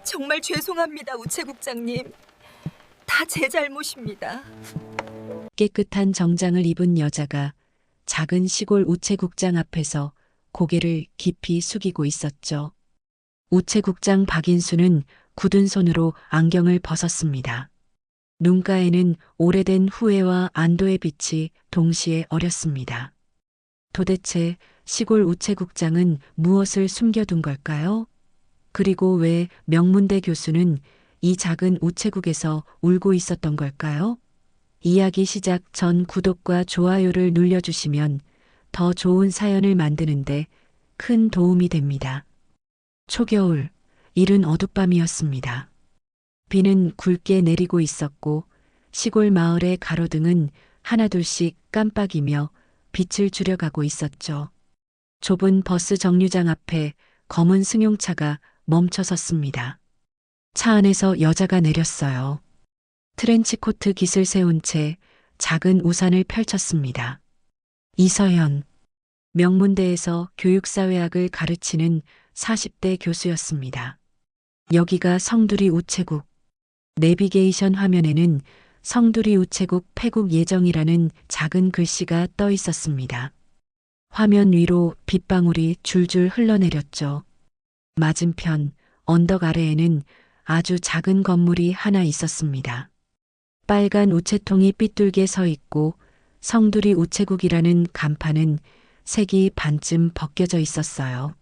정말 죄송합니다, 우체국장님. 다 제 잘못입니다. 깨끗한 정장을 입은 여자가 작은 시골 우체국장 앞에서 고개를 깊이 숙이고 있었죠. 우체국장 박인수는 굳은 손으로 안경을 벗었습니다. 눈가에는 오래된 후회와 안도의 빛이 동시에 어렸습니다. 도대체 시골 우체국장은 무엇을 숨겨둔 걸까요? 그리고 왜 명문대 교수는 이 작은 우체국에서 울고 있었던 걸까요? 이야기 시작 전 구독과 좋아요를 눌러주시면 더 좋은 사연을 만드는데 큰 도움이 됩니다. 초겨울, 이른 어둡밤이었습니다. 비는 굵게 내리고 있었고 시골 마을의 가로등은 하나둘씩 깜빡이며 빛을 줄여가고 있었죠. 좁은 버스 정류장 앞에 검은 승용차가 멈춰 섰습니다. 차 안에서 여자가 내렸어요. 트렌치코트 깃을 세운 채 작은 우산을 펼쳤습니다. 이서연, 명문대에서 교육사회학을 가르치는 40대 교수였습니다. 여기가 성두리 우체국. 내비게이션 화면에는 성두리 우체국 폐국 예정이라는 작은 글씨가 떠 있었습니다. 화면 위로 빗방울이 줄줄 흘러내렸죠. 맞은편 언덕 아래에는 아주 작은 건물이 하나 있었습니다. 빨간 우체통이 삐뚤게 서 있고 성두리 우체국이라는 간판은 색이 반쯤 벗겨져 있었어요.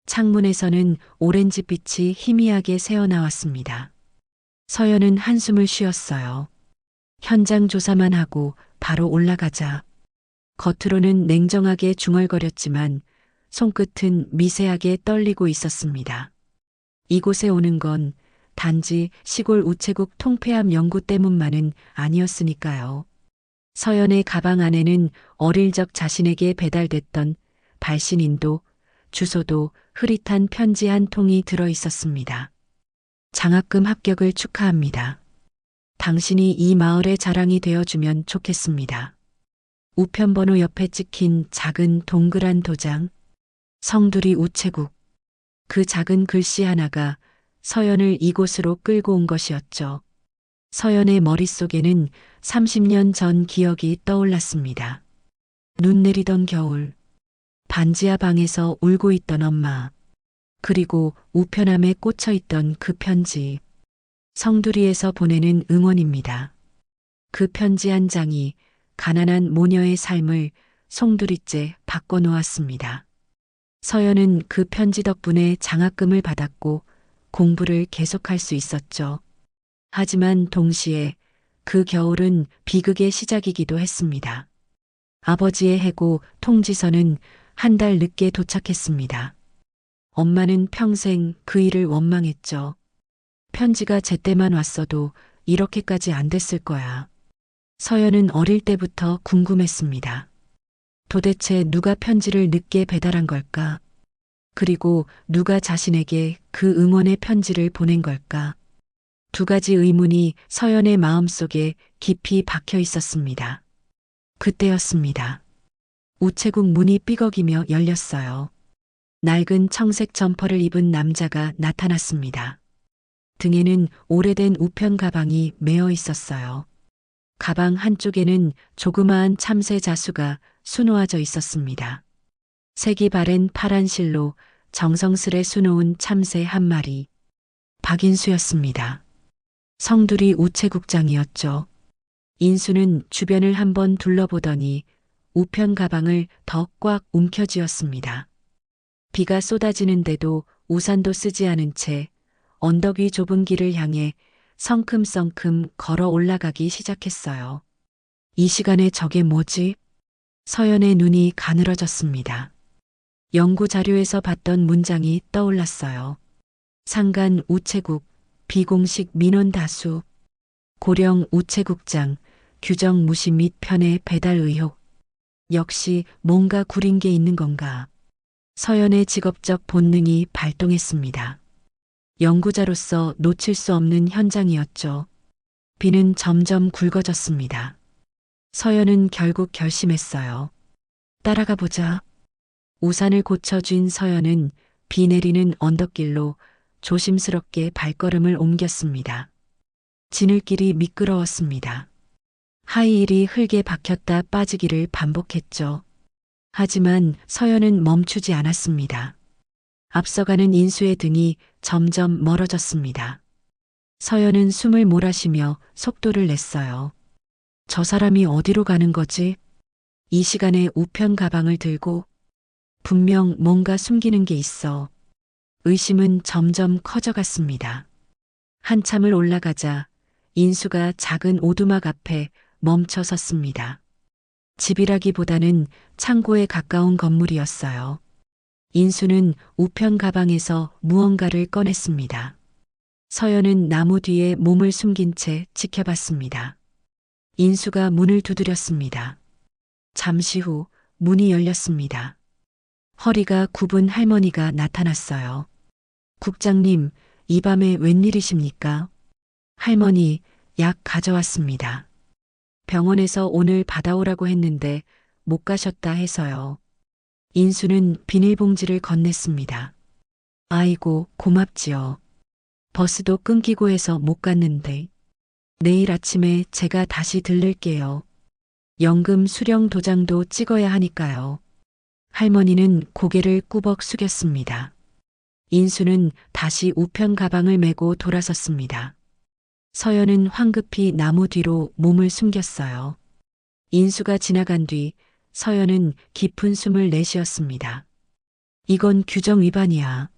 창문에서는 오렌지빛이 희미하게 새어나왔습니다. 서연은 한숨을 쉬었어요. 현장 조사만 하고 바로 올라가자. 겉으로는 냉정하게 중얼거렸지만 손끝은 미세하게 떨리고 있었습니다. 이곳에 오는 건 단지 시골 우체국 통폐합 연구 때문만은 아니었으니까요. 서연의 가방 안에는 어릴 적 자신에게 배달됐던 발신인도, 주소도 흐릿한 편지 한 통이 들어 있었습니다. 장학금 합격을 축하합니다. 당신이 이 마을의 자랑이 되어주면 좋겠습니다. 우편번호 옆에 찍힌 작은 동그란 도장, 성두리 우체국. 그 작은 글씨 하나가 서연을 이곳으로 끌고 온 것이었죠. 서연의 머릿속에는 30년 전 기억이 떠올랐습니다. 눈 내리던 겨울, 반지하 방에서 울고 있던 엄마, 그리고 우편함에 꽂혀 있던 그 편지. 성두리에서 보내는 응원입니다. 그 편지 한 장이 가난한 모녀의 삶을 송두리째 바꿔놓았습니다. 서연은 그 편지 덕분에 장학금을 받았고 공부를 계속할 수 있었죠. 하지만 동시에 그 겨울은 비극의 시작이기도 했습니다. 아버지의 해고 통지서는 한 달 늦게 도착했습니다. 엄마는 평생 그 일을 원망했죠. 편지가 제때만 왔어도 이렇게까지 안 됐을 거야. 서연은 어릴 때부터 궁금했습니다. 도대체 누가 편지를 늦게 배달한 걸까? 그리고 누가 자신에게 그 응원의 편지를 보낸 걸까? 두 가지 의문이 서연의 마음속에 깊이 박혀 있었습니다. 그때였습니다. 우체국 문이 삐걱이며 열렸어요. 낡은 청색 점퍼를 입은 남자가 나타났습니다. 등에는 오래된 우편 가방이 메어 있었어요. 가방 한쪽에는 조그마한 참새 자수가 수놓아져 있었습니다. 색이 바랜 파란 실로 정성스레 수놓은 참새 한 마리. 박인수였습니다. 성두리 우체국장이었죠. 인수는 주변을 한번 둘러보더니 우편 가방을 더 꽉 움켜쥐었습니다. 비가 쏟아지는데도 우산도 쓰지 않은 채 언덕 위 좁은 길을 향해 성큼성큼 걸어 올라가기 시작했어요. 이 시간에 저게 뭐지? 서연의 눈이 가늘어졌습니다. 연구 자료에서 봤던 문장이 떠올랐어요. 상간 우체국, 비공식 민원 다수, 고령 우체국장, 규정 무시 및 편의 배달 의혹. 역시 뭔가 구린 게 있는 건가. 서연의 직업적 본능이 발동했습니다. 연구자로서 놓칠 수 없는 현장이었죠. 비는 점점 굵어졌습니다. 서연은 결국 결심했어요. 따라가 보자. 우산을 고쳐 쥔 서연은 비 내리는 언덕길로 조심스럽게 발걸음을 옮겼습니다. 지늘길이 미끄러웠습니다. 하이힐이 흙에 박혔다 빠지기를 반복했죠. 하지만 서연은 멈추지 않았습니다. 앞서가는 인수의 등이 점점 멀어졌습니다. 서연은 숨을 몰아쉬며 속도를 냈어요. 저 사람이 어디로 가는 거지? 이 시간에 우편 가방을 들고 분명 뭔가 숨기는 게 있어. 의심은 점점 커져갔습니다. 한참을 올라가자 인수가 작은 오두막 앞에 멈춰 섰습니다. 집이라기보다는 창고에 가까운 건물이었어요. 인수는 우편 가방에서 무언가를 꺼냈습니다. 서연은 나무 뒤에 몸을 숨긴 채 지켜봤습니다. 인수가 문을 두드렸습니다. 잠시 후 문이 열렸습니다. 허리가 굽은 할머니가 나타났어요. 국장님, 이 밤에 웬일이십니까? 할머니, 약 가져왔습니다. 병원에서 오늘 받아오라고 했는데 못 가셨다 해서요. 인수는 비닐봉지를 건넸습니다. 아이고, 고맙지요. 버스도 끊기고 해서 못 갔는데. 내일 아침에 제가 다시 들를게요. 연금 수령 도장도 찍어야 하니까요. 할머니는 고개를 꾸벅 숙였습니다. 인수는 다시 우편 가방을 메고 돌아섰습니다. 서연은 황급히 나무 뒤로 몸을 숨겼어요. 인수가 지나간 뒤 서연은 깊은 숨을 내쉬었습니다. 이건 규정 위반이야.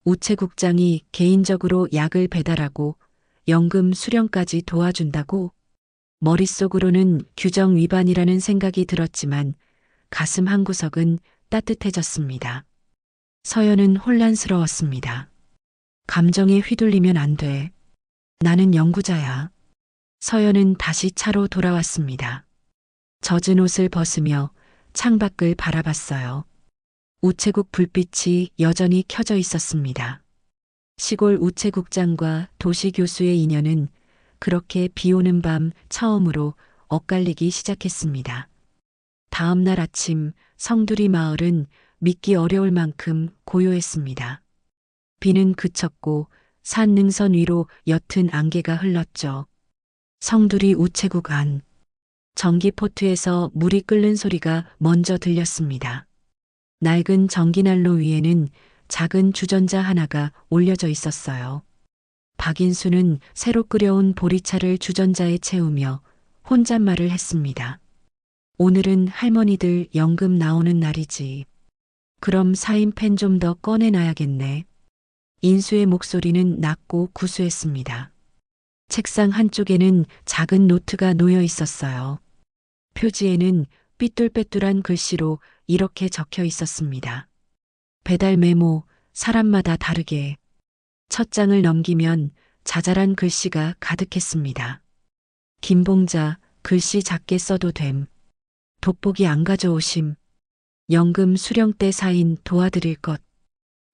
우체국장이 개인적으로 약을 배달하고 연금 수령까지 도와준다고? 머릿속으로는 규정 위반이라는 생각이 들었지만 가슴 한구석은 따뜻해졌습니다. 서연은 혼란스러웠습니다. 감정에 휘둘리면 안 돼. 나는 연구자야. 서연은 다시 차로 돌아왔습니다. 젖은 옷을 벗으며 창밖을 바라봤어요. 우체국 불빛이 여전히 켜져 있었습니다. 시골 우체국장과 도시교수의 인연은 그렇게 비 오는 밤 처음으로 엇갈리기 시작했습니다. 다음 날 아침 성두리 마을은 믿기 어려울 만큼 고요했습니다. 비는 그쳤고 산 능선 위로 옅은 안개가 흘렀죠. 성두리 우체국 안. 전기포트에서 물이 끓는 소리가 먼저 들렸습니다. 낡은 전기난로 위에는 작은 주전자 하나가 올려져 있었어요. 박인수는 새로 끓여온 보리차를 주전자에 채우며 혼잣말을 했습니다. 오늘은 할머니들 연금 나오는 날이지. 그럼 사인펜 좀 더 꺼내놔야겠네. 인수의 목소리는 낮고 구수했습니다. 책상 한쪽에는 작은 노트가 놓여 있었어요. 표지에는 삐뚤빼뚤한 글씨로 이렇게 적혀 있었습니다. 배달 메모, 사람마다 다르게. 첫 장을 넘기면 자잘한 글씨가 가득했습니다. 김봉자, 글씨 작게 써도 됨. 돋보기 안 가져오심. 연금 수령 때 사인 도와드릴 것.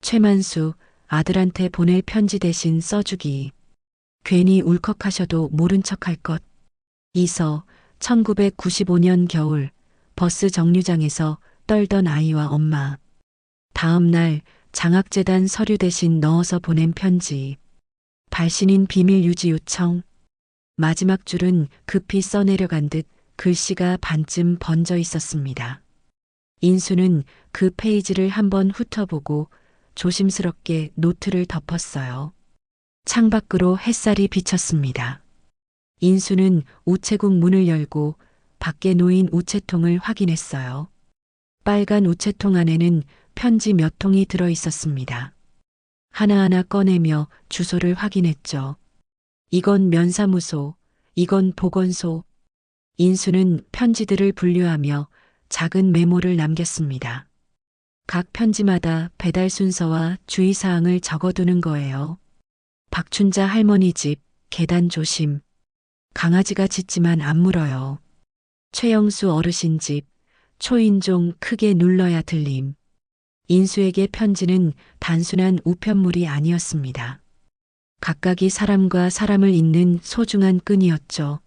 최만수, 아들한테 보낼 편지 대신 써주기. 괜히 울컥하셔도 모른 척할 것. 이서, 1995년 겨울, 버스 정류장에서 떨던 아이와 엄마. 다음 날 장학재단 서류 대신 넣어서 보낸 편지. 발신인 비밀 유지 요청. 마지막 줄은 급히 써내려간 듯 글씨가 반쯤 번져 있었습니다. 인수는 그 페이지를 한번 훑어보고 조심스럽게 노트를 덮었어요. 창밖으로 햇살이 비쳤습니다. 인수는 우체국 문을 열고 밖에 놓인 우체통을 확인했어요. 빨간 우체통 안에는 편지 몇 통이 들어 있었습니다. 하나하나 꺼내며 주소를 확인했죠. 이건 면사무소, 이건 보건소. 인수는 편지들을 분류하며 작은 메모를 남겼습니다. 각 편지마다 배달 순서와 주의사항을 적어두는 거예요. 박춘자 할머니 집, 계단 조심. 강아지가 짖지만 안 물어요. 최영수 어르신 집, 초인종 크게 눌러야 들림. 인수에게 편지는 단순한 우편물이 아니었습니다. 각각이 사람과 사람을 잇는 소중한 끈이었죠.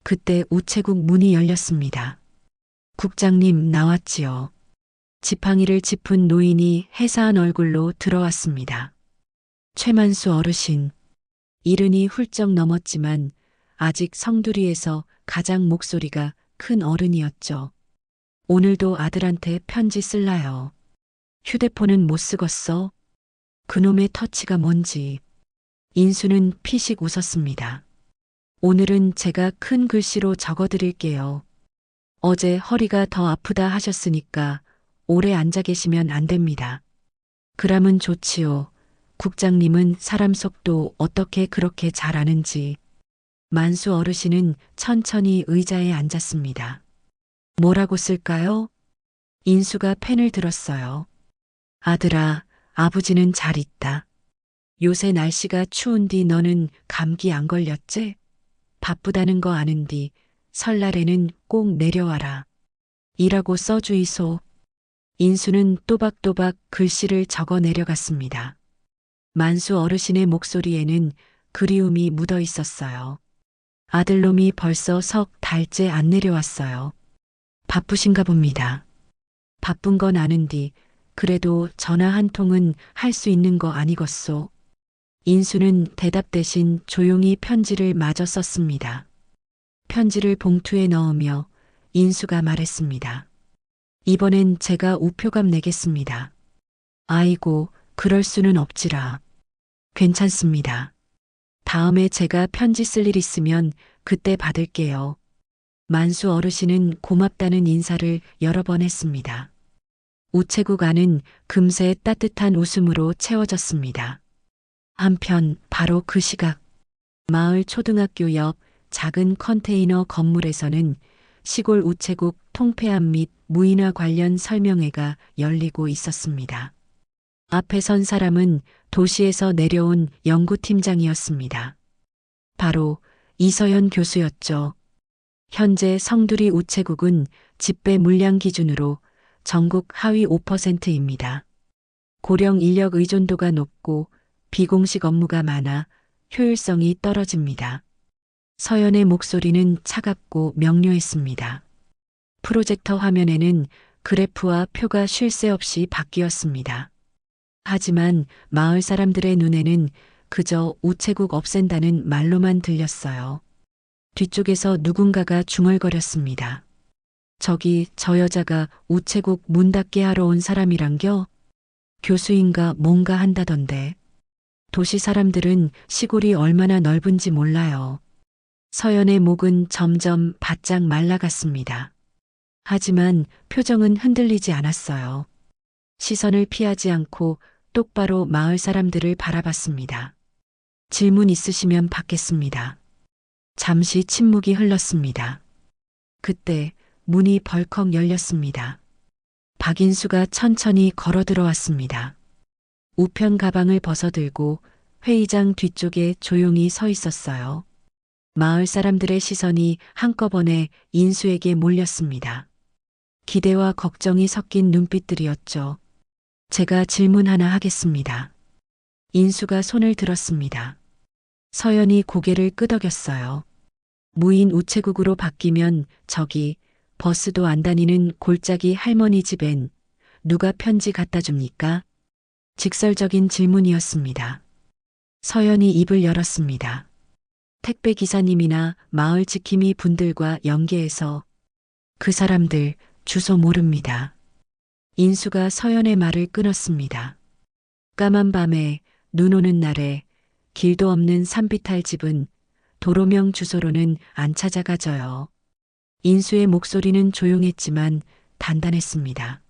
그때 우체국 문이 열렸습니다. 국장님 나왔지요. 지팡이를 짚은 노인이 해사한 얼굴로 들어왔습니다. 최만수 어르신. 이른이 훌쩍 넘었지만 아직 성두리에서 가장 목소리가 큰 어른이었죠. 오늘도 아들한테 편지 쓸라요. 휴대폰은 못 쓰겄어? 그놈의 터치가 뭔지. 인수는 피식 웃었습니다. 오늘은 제가 큰 글씨로 적어드릴게요. 어제 허리가 더 아프다 하셨으니까 오래 앉아 계시면 안 됩니다. 그러면 좋지요. 국장님은 사람 속도 어떻게 그렇게 잘 아는지. 만수 어르신은 천천히 의자에 앉았습니다. 뭐라고 쓸까요? 인수가 펜을 들었어요. 아들아, 아버지는 잘 있다. 요새 날씨가 추운디 너는 감기 안 걸렸지? 바쁘다는 거 아는디 설날에는 꼭 내려와라. 이라고 써주이소. 인수는 또박또박 글씨를 적어 내려갔습니다. 만수 어르신의 목소리에는 그리움이 묻어 있었어요. 아들놈이 벌써 석 달째 안 내려왔어요. 바쁘신가 봅니다. 바쁜 건 아는디 그래도 전화 한 통은 할 수 있는 거 아니겠소. 인수는 대답 대신 조용히 편지를 마저 썼습니다. 편지를 봉투에 넣으며 인수가 말했습니다. 이번엔 제가 우표값 내겠습니다. 아이고, 그럴 수는 없지라. 괜찮습니다. 다음에 제가 편지 쓸 일 있으면 그때 받을게요. 만수 어르신은 고맙다는 인사를 여러 번 했습니다. 우체국 안은 금세 따뜻한 웃음으로 채워졌습니다. 한편 바로 그 시각 마을 초등학교 옆 작은 컨테이너 건물에서는 시골 우체국 통폐합 및 무인화 관련 설명회가 열리고 있었습니다. 앞에 선 사람은 도시에서 내려온 연구팀장이었습니다. 바로 이서연 교수였죠. 현재 성두리 우체국은 집배 물량 기준으로 전국 하위 5%입니다. 고령 인력 의존도가 높고 비공식 업무가 많아 효율성이 떨어집니다. 서연의 목소리는 차갑고 명료했습니다. 프로젝터 화면에는 그래프와 표가 쉴 새 없이 바뀌었습니다. 하지만 마을 사람들의 눈에는 그저 우체국 없앤다는 말로만 들렸어요. 뒤쪽에서 누군가가 중얼거렸습니다. 저기 저 여자가 우체국 문 닫게 하러 온 사람이란겨? 교수인가 뭔가 한다던데. 도시 사람들은 시골이 얼마나 넓은지 몰라요. 서연의 목은 점점 바짝 말라갔습니다. 하지만 표정은 흔들리지 않았어요. 시선을 피하지 않고 똑바로 마을 사람들을 바라봤습니다. 질문 있으시면 받겠습니다. 잠시 침묵이 흘렀습니다. 그때 문이 벌컥 열렸습니다. 박인수가 천천히 걸어 들어왔습니다. 우편 가방을 벗어들고 회의장 뒤쪽에 조용히 서 있었어요. 마을 사람들의 시선이 한꺼번에 인수에게 몰렸습니다. 기대와 걱정이 섞인 눈빛들이었죠. 제가 질문 하나 하겠습니다. 인수가 손을 들었습니다. 서연이 고개를 끄덕였어요. 무인 우체국으로 바뀌면 저기 버스도 안 다니는 골짜기 할머니 집엔 누가 편지 갖다 줍니까? 직설적인 질문이었습니다. 서연이 입을 열었습니다. 택배 기사님이나 마을 지킴이 분들과 연계해서 그 사람들 주소 모릅니다. 인수가 서연의 말을 끊었습니다. 까만 밤에 눈 오는 날에 길도 없는 산비탈 집은 도로명 주소로는 안 찾아가져요. 인수의 목소리는 조용했지만 단단했습니다.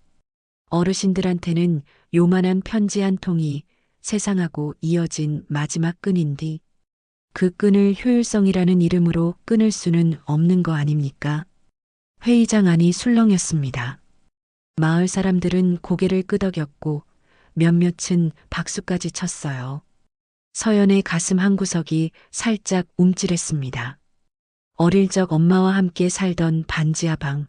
어르신들한테는 요만한 편지 한 통이 세상하고 이어진 마지막 끈인디 그 끈을 효율성이라는 이름으로 끊을 수는 없는 거 아닙니까? 회의장 안이 술렁였습니다. 마을 사람들은 고개를 끄덕였고 몇몇은 박수까지 쳤어요. 서연의 가슴 한구석이 살짝 움찔했습니다. 어릴 적 엄마와 함께 살던 반지하 방.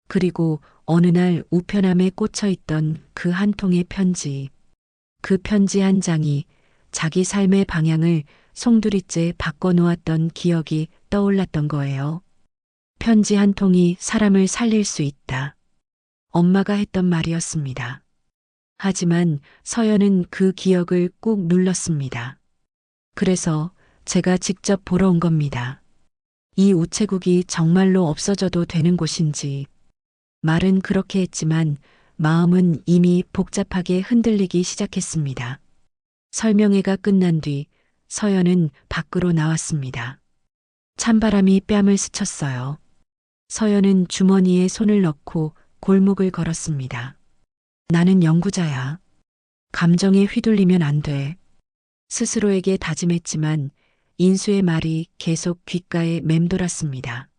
그리고 어느 날 우편함에 꽂혀 있던 그 한 통의 편지. 그 편지 한 장이 자기 삶의 방향을 송두리째 바꿔놓았던 기억이 떠올랐던 거예요. 편지 한 통이 사람을 살릴 수 있다. 엄마가 했던 말이었습니다. 하지만 서연은 그 기억을 꾹 눌렀습니다. 그래서 제가 직접 보러 온 겁니다. 이 우체국이 정말로 없어져도 되는 곳인지. 말은 그렇게 했지만 마음은 이미 복잡하게 흔들리기 시작했습니다. 설명회가 끝난 뒤 서연은 밖으로 나왔습니다. 찬바람이 뺨을 스쳤어요. 서연은 주머니에 손을 넣고 골목을 걸었습니다. 나는 연구자야. 감정에 휘둘리면 안 돼. 스스로에게 다짐했지만 인수의 말이 계속 귓가에 맴돌았습니다.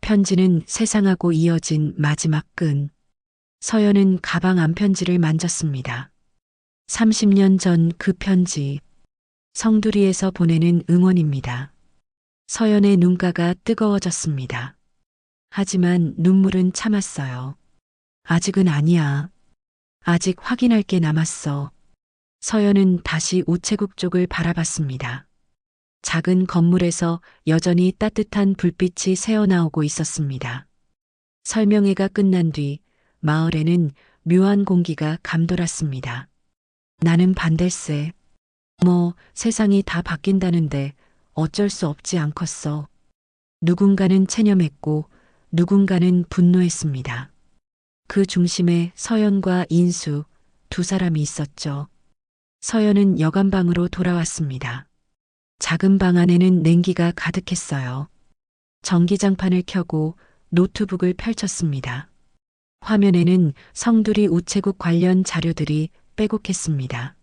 편지는 세상하고 이어진 마지막 끈. 서연은 가방 안 편지를 만졌습니다. 30년 전 그 편지. 성두리에서 보내는 응원입니다. 서연의 눈가가 뜨거워졌습니다. 하지만 눈물은 참았어요. 아직은 아니야. 아직 확인할 게 남았어. 서연은 다시 우체국 쪽을 바라봤습니다. 작은 건물에서 여전히 따뜻한 불빛이 새어나오고 있었습니다. 설명회가 끝난 뒤 마을에는 묘한 공기가 감돌았습니다. 나는 반댈세. 세상이 다 바뀐다는데 어쩔 수 없지 않겠어. 누군가는 체념했고 누군가는 분노했습니다. 그 중심에 서연과 인수 두 사람이 있었죠. 서연은 여관방으로 돌아왔습니다. 작은 방 안에는 냉기가 가득했어요. 전기장판을 켜고 노트북을 펼쳤습니다. 화면에는 성두리 우체국 관련 자료들이 빼곡했습니다.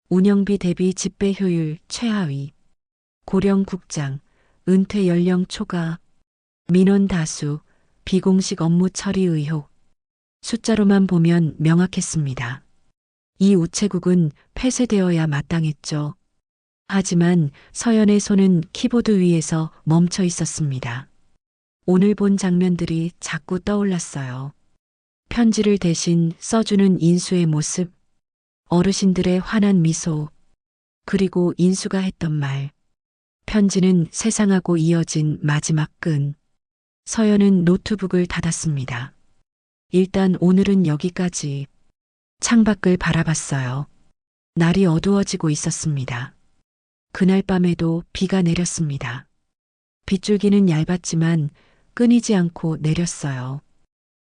운영비 대비 집배 효율 최하위, 고령 국장, 은퇴 연령 초과, 민원 다수, 비공식 업무 처리 의혹. 숫자로만 보면 명확했습니다. 이 우체국은 폐쇄되어야 마땅했죠. 하지만 서연의 손은 키보드 위에서 멈춰 있었습니다. 오늘 본 장면들이 자꾸 떠올랐어요. 편지를 대신 써주는 인수의 모습, 어르신들의 환한 미소, 그리고 인수가 했던 말. 편지는 세상하고 이어진 마지막 끈. 서연은 노트북을 닫았습니다. 일단 오늘은 여기까지. 창밖을 바라봤어요. 날이 어두워지고 있었습니다. 그날 밤에도 비가 내렸습니다. 빗줄기는 얇았지만 끊이지 않고 내렸어요.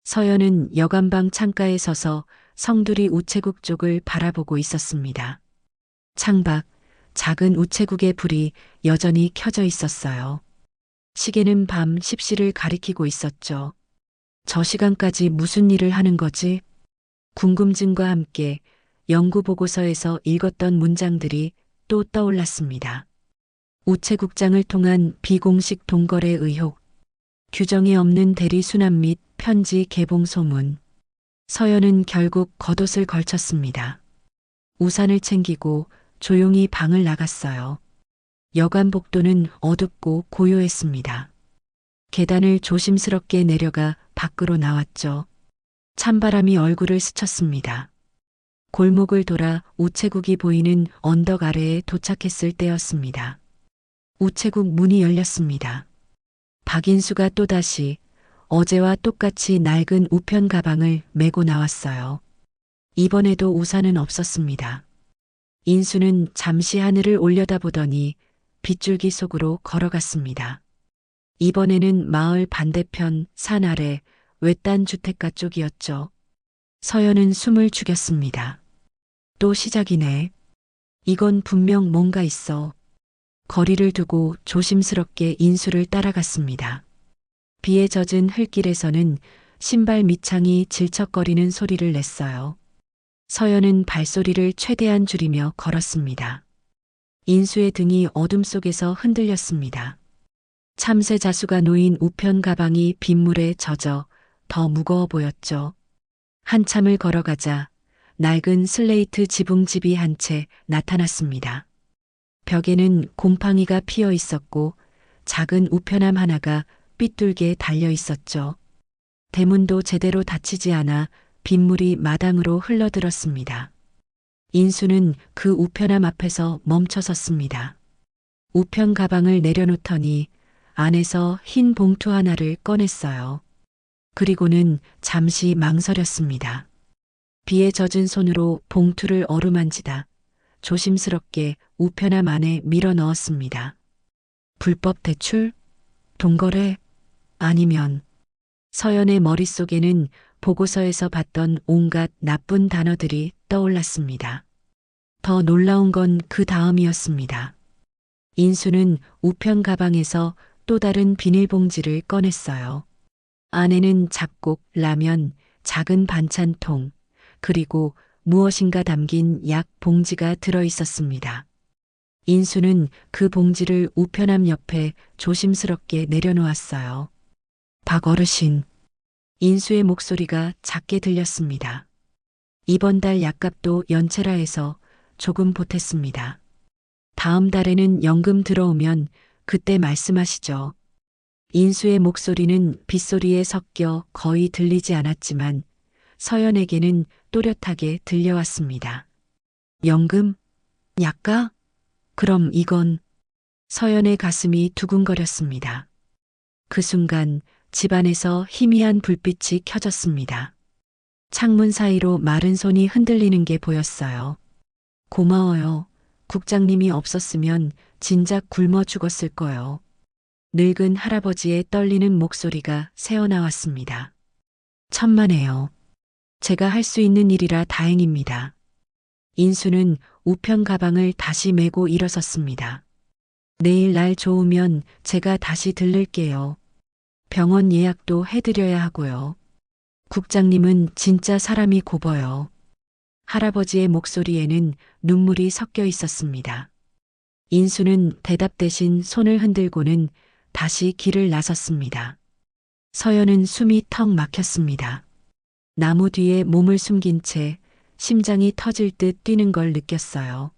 서연은 여관방 창가에 서서 성두리 우체국 쪽을 바라보고 있었습니다. 창밖, 작은 우체국의 불이 여전히 켜져 있었어요. 시계는 밤 10시를 가리키고 있었죠. 저 시간까지 무슨 일을 하는 거지? 궁금증과 함께 연구 보고서에서 읽었던 문장들이 또 떠올랐습니다. 우체국장을 통한 비공식 동거래 의혹, 규정이 없는 대리 수납 및 편지 개봉 소문. 서연은 결국 겉옷을 걸쳤습니다. 우산을 챙기고 조용히 방을 나갔어요. 여관 복도는 어둡고 고요했습니다. 계단을 조심스럽게 내려가 밖으로 나왔죠. 찬바람이 얼굴을 스쳤습니다. 골목을 돌아 우체국이 보이는 언덕 아래에 도착했을 때였습니다. 우체국 문이 열렸습니다. 박인수가 또다시 어제와 똑같이 낡은 우편 가방을 메고 나왔어요. 이번에도 우산은 없었습니다. 인수는 잠시 하늘을 올려다보더니 빗줄기 속으로 걸어갔습니다. 이번에는 마을 반대편 산 아래 외딴 주택가 쪽이었죠. 서연은 숨을 죽였습니다. 또 시작이네. 이건 분명 뭔가 있어. 거리를 두고 조심스럽게 인수를 따라갔습니다. 비에 젖은 흙길에서는 신발 밑창이 질척거리는 소리를 냈어요. 서연은 발소리를 최대한 줄이며 걸었습니다. 인수의 등이 어둠 속에서 흔들렸습니다. 참새 자수가 놓인 우편 가방이 빗물에 젖어 더 무거워 보였죠. 한참을 걸어가자 낡은 슬레이트 지붕집이 한 채 나타났습니다. 벽에는 곰팡이가 피어 있었고 작은 우편함 하나가 삐뚤게 달려 있었죠. 대문도 제대로 닫히지 않아 빗물이 마당으로 흘러들었습니다. 인수는 그 우편함 앞에서 멈춰 섰습니다. 우편 가방을 내려놓더니 안에서 흰 봉투 하나를 꺼냈어요. 그리고는 잠시 망설였습니다. 비에 젖은 손으로 봉투를 어루만지다 조심스럽게 우편함 안에 밀어 넣었습니다. 불법 대출? 동거래? 아니면 서연의 머릿속에는 보고서에서 봤던 온갖 나쁜 단어들이 떠올랐습니다. 더 놀라운 건 그 다음이었습니다. 인수는 우편 가방에서 또 다른 비닐봉지를 꺼냈어요. 안에는 잡곡, 라면, 작은 반찬통, 그리고 무엇인가 담긴 약 봉지가 들어 있었습니다. 인수는 그 봉지를 우편함 옆에 조심스럽게 내려놓았어요. 박 어르신. 인수의 목소리가 작게 들렸습니다. 이번 달 약값도 연체라 해서 조금 보탰습니다. 다음 달에는 연금 들어오면 그때 말씀하시죠. 인수의 목소리는 빗소리에 섞여 거의 들리지 않았지만 서연에게는 또렷하게 들려왔습니다. 연금? 약가? 그럼 이건 서연의 가슴이 두근거렸습니다. 그 순간 집안에서 희미한 불빛이 켜졌습니다. 창문 사이로 마른 손이 흔들리는 게 보였어요. 고마워요. 국장님이 없었으면 진작 굶어 죽었을 거요. 늙은 할아버지의 떨리는 목소리가 새어나왔습니다. 천만에요. 제가 할 수 있는 일이라 다행입니다. 인수는 우편 가방을 다시 메고 일어섰습니다. 내일 날 좋으면 제가 다시 들를게요. 병원 예약도 해드려야 하고요. 국장님은 진짜 사람이 곱어요. 할아버지의 목소리에는 눈물이 섞여 있었습니다. 인수는 대답 대신 손을 흔들고는 다시 길을 나섰습니다. 서연은 숨이 턱 막혔습니다. 나무 뒤에 몸을 숨긴 채 심장이 터질 듯 뛰는 걸 느꼈어요.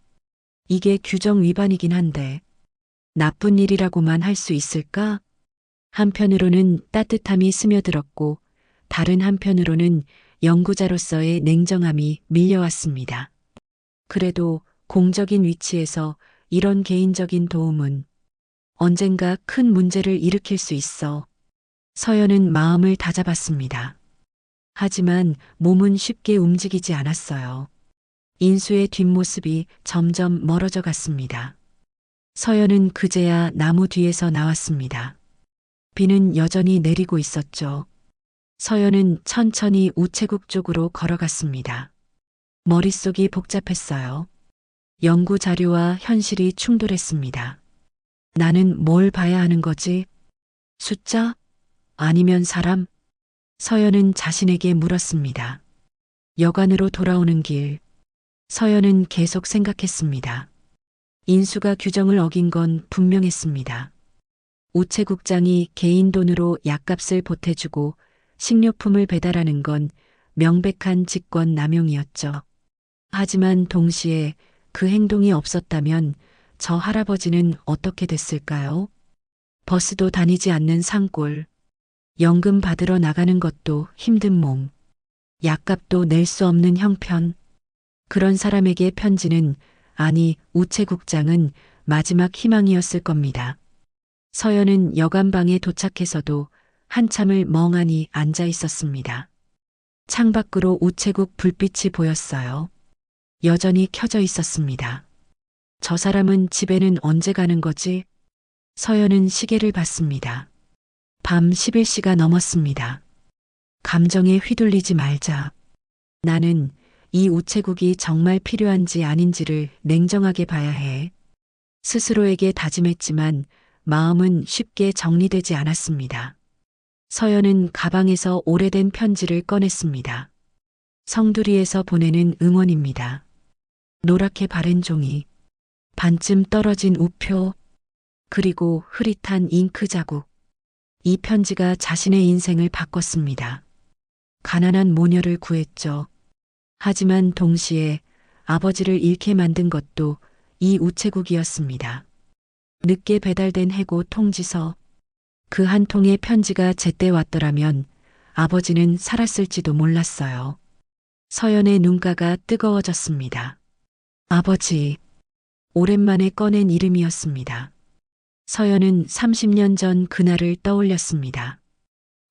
이게 규정 위반이긴 한데 나쁜 일이라고만 할 수 있을까? 한편으로는 따뜻함이 스며들었고 다른 한편으로는 연구자로서의 냉정함이 밀려왔습니다. 그래도 공적인 위치에서 이런 개인적인 도움은 언젠가 큰 문제를 일으킬 수 있어. 서연은 마음을 다잡았습니다. 하지만 몸은 쉽게 움직이지 않았어요. 인수의 뒷모습이 점점 멀어져 갔습니다. 서연은 그제야 나무 뒤에서 나왔습니다. 비는 여전히 내리고 있었죠. 서연은 천천히 우체국 쪽으로 걸어갔습니다. 머릿속이 복잡했어요. 연구 자료와 현실이 충돌했습니다. 나는 뭘 봐야 하는 거지? 숫자? 아니면 사람? 서연은 자신에게 물었습니다. 여관으로 돌아오는 길. 서연은 계속 생각했습니다. 인수가 규정을 어긴 건 분명했습니다. 우체국장이 개인 돈으로 약값을 보태주고 식료품을 배달하는 건 명백한 직권 남용이었죠. 하지만 동시에 그 행동이 없었다면 저 할아버지는 어떻게 됐을까요? 버스도 다니지 않는 산골, 연금 받으러 나가는 것도 힘든 몸, 약값도 낼 수 없는 형편. 그런 사람에게 편지는, 아니 우체국장은 마지막 희망이었을 겁니다. 서연은 여관방에 도착해서도 한참을 멍하니 앉아 있었습니다. 창밖으로 우체국 불빛이 보였어요. 여전히 켜져 있었습니다. 저 사람은 집에는 언제 가는 거지? 서연은 시계를 봤습니다. 밤 11시가 넘었습니다. 감정에 휘둘리지 말자. 나는 이 우체국이 정말 필요한지 아닌지를 냉정하게 봐야 해. 스스로에게 다짐했지만 마음은 쉽게 정리되지 않았습니다. 서연은 가방에서 오래된 편지를 꺼냈습니다. 성두리에서 보내는 응원입니다. 노랗게 바랜 종이, 반쯤 떨어진 우표, 그리고 흐릿한 잉크 자국. 이 편지가 자신의 인생을 바꿨습니다. 가난한 모녀를 구했죠. 하지만 동시에 아버지를 잃게 만든 것도 이 우체국이었습니다. 늦게 배달된 해고 통지서. 그 한 통의 편지가 제때 왔더라면 아버지는 살았을지도 몰랐어요. 서연의 눈가가 뜨거워졌습니다. 아버지. 오랜만에 꺼낸 이름이었습니다. 서연은 30년 전 그날을 떠올렸습니다.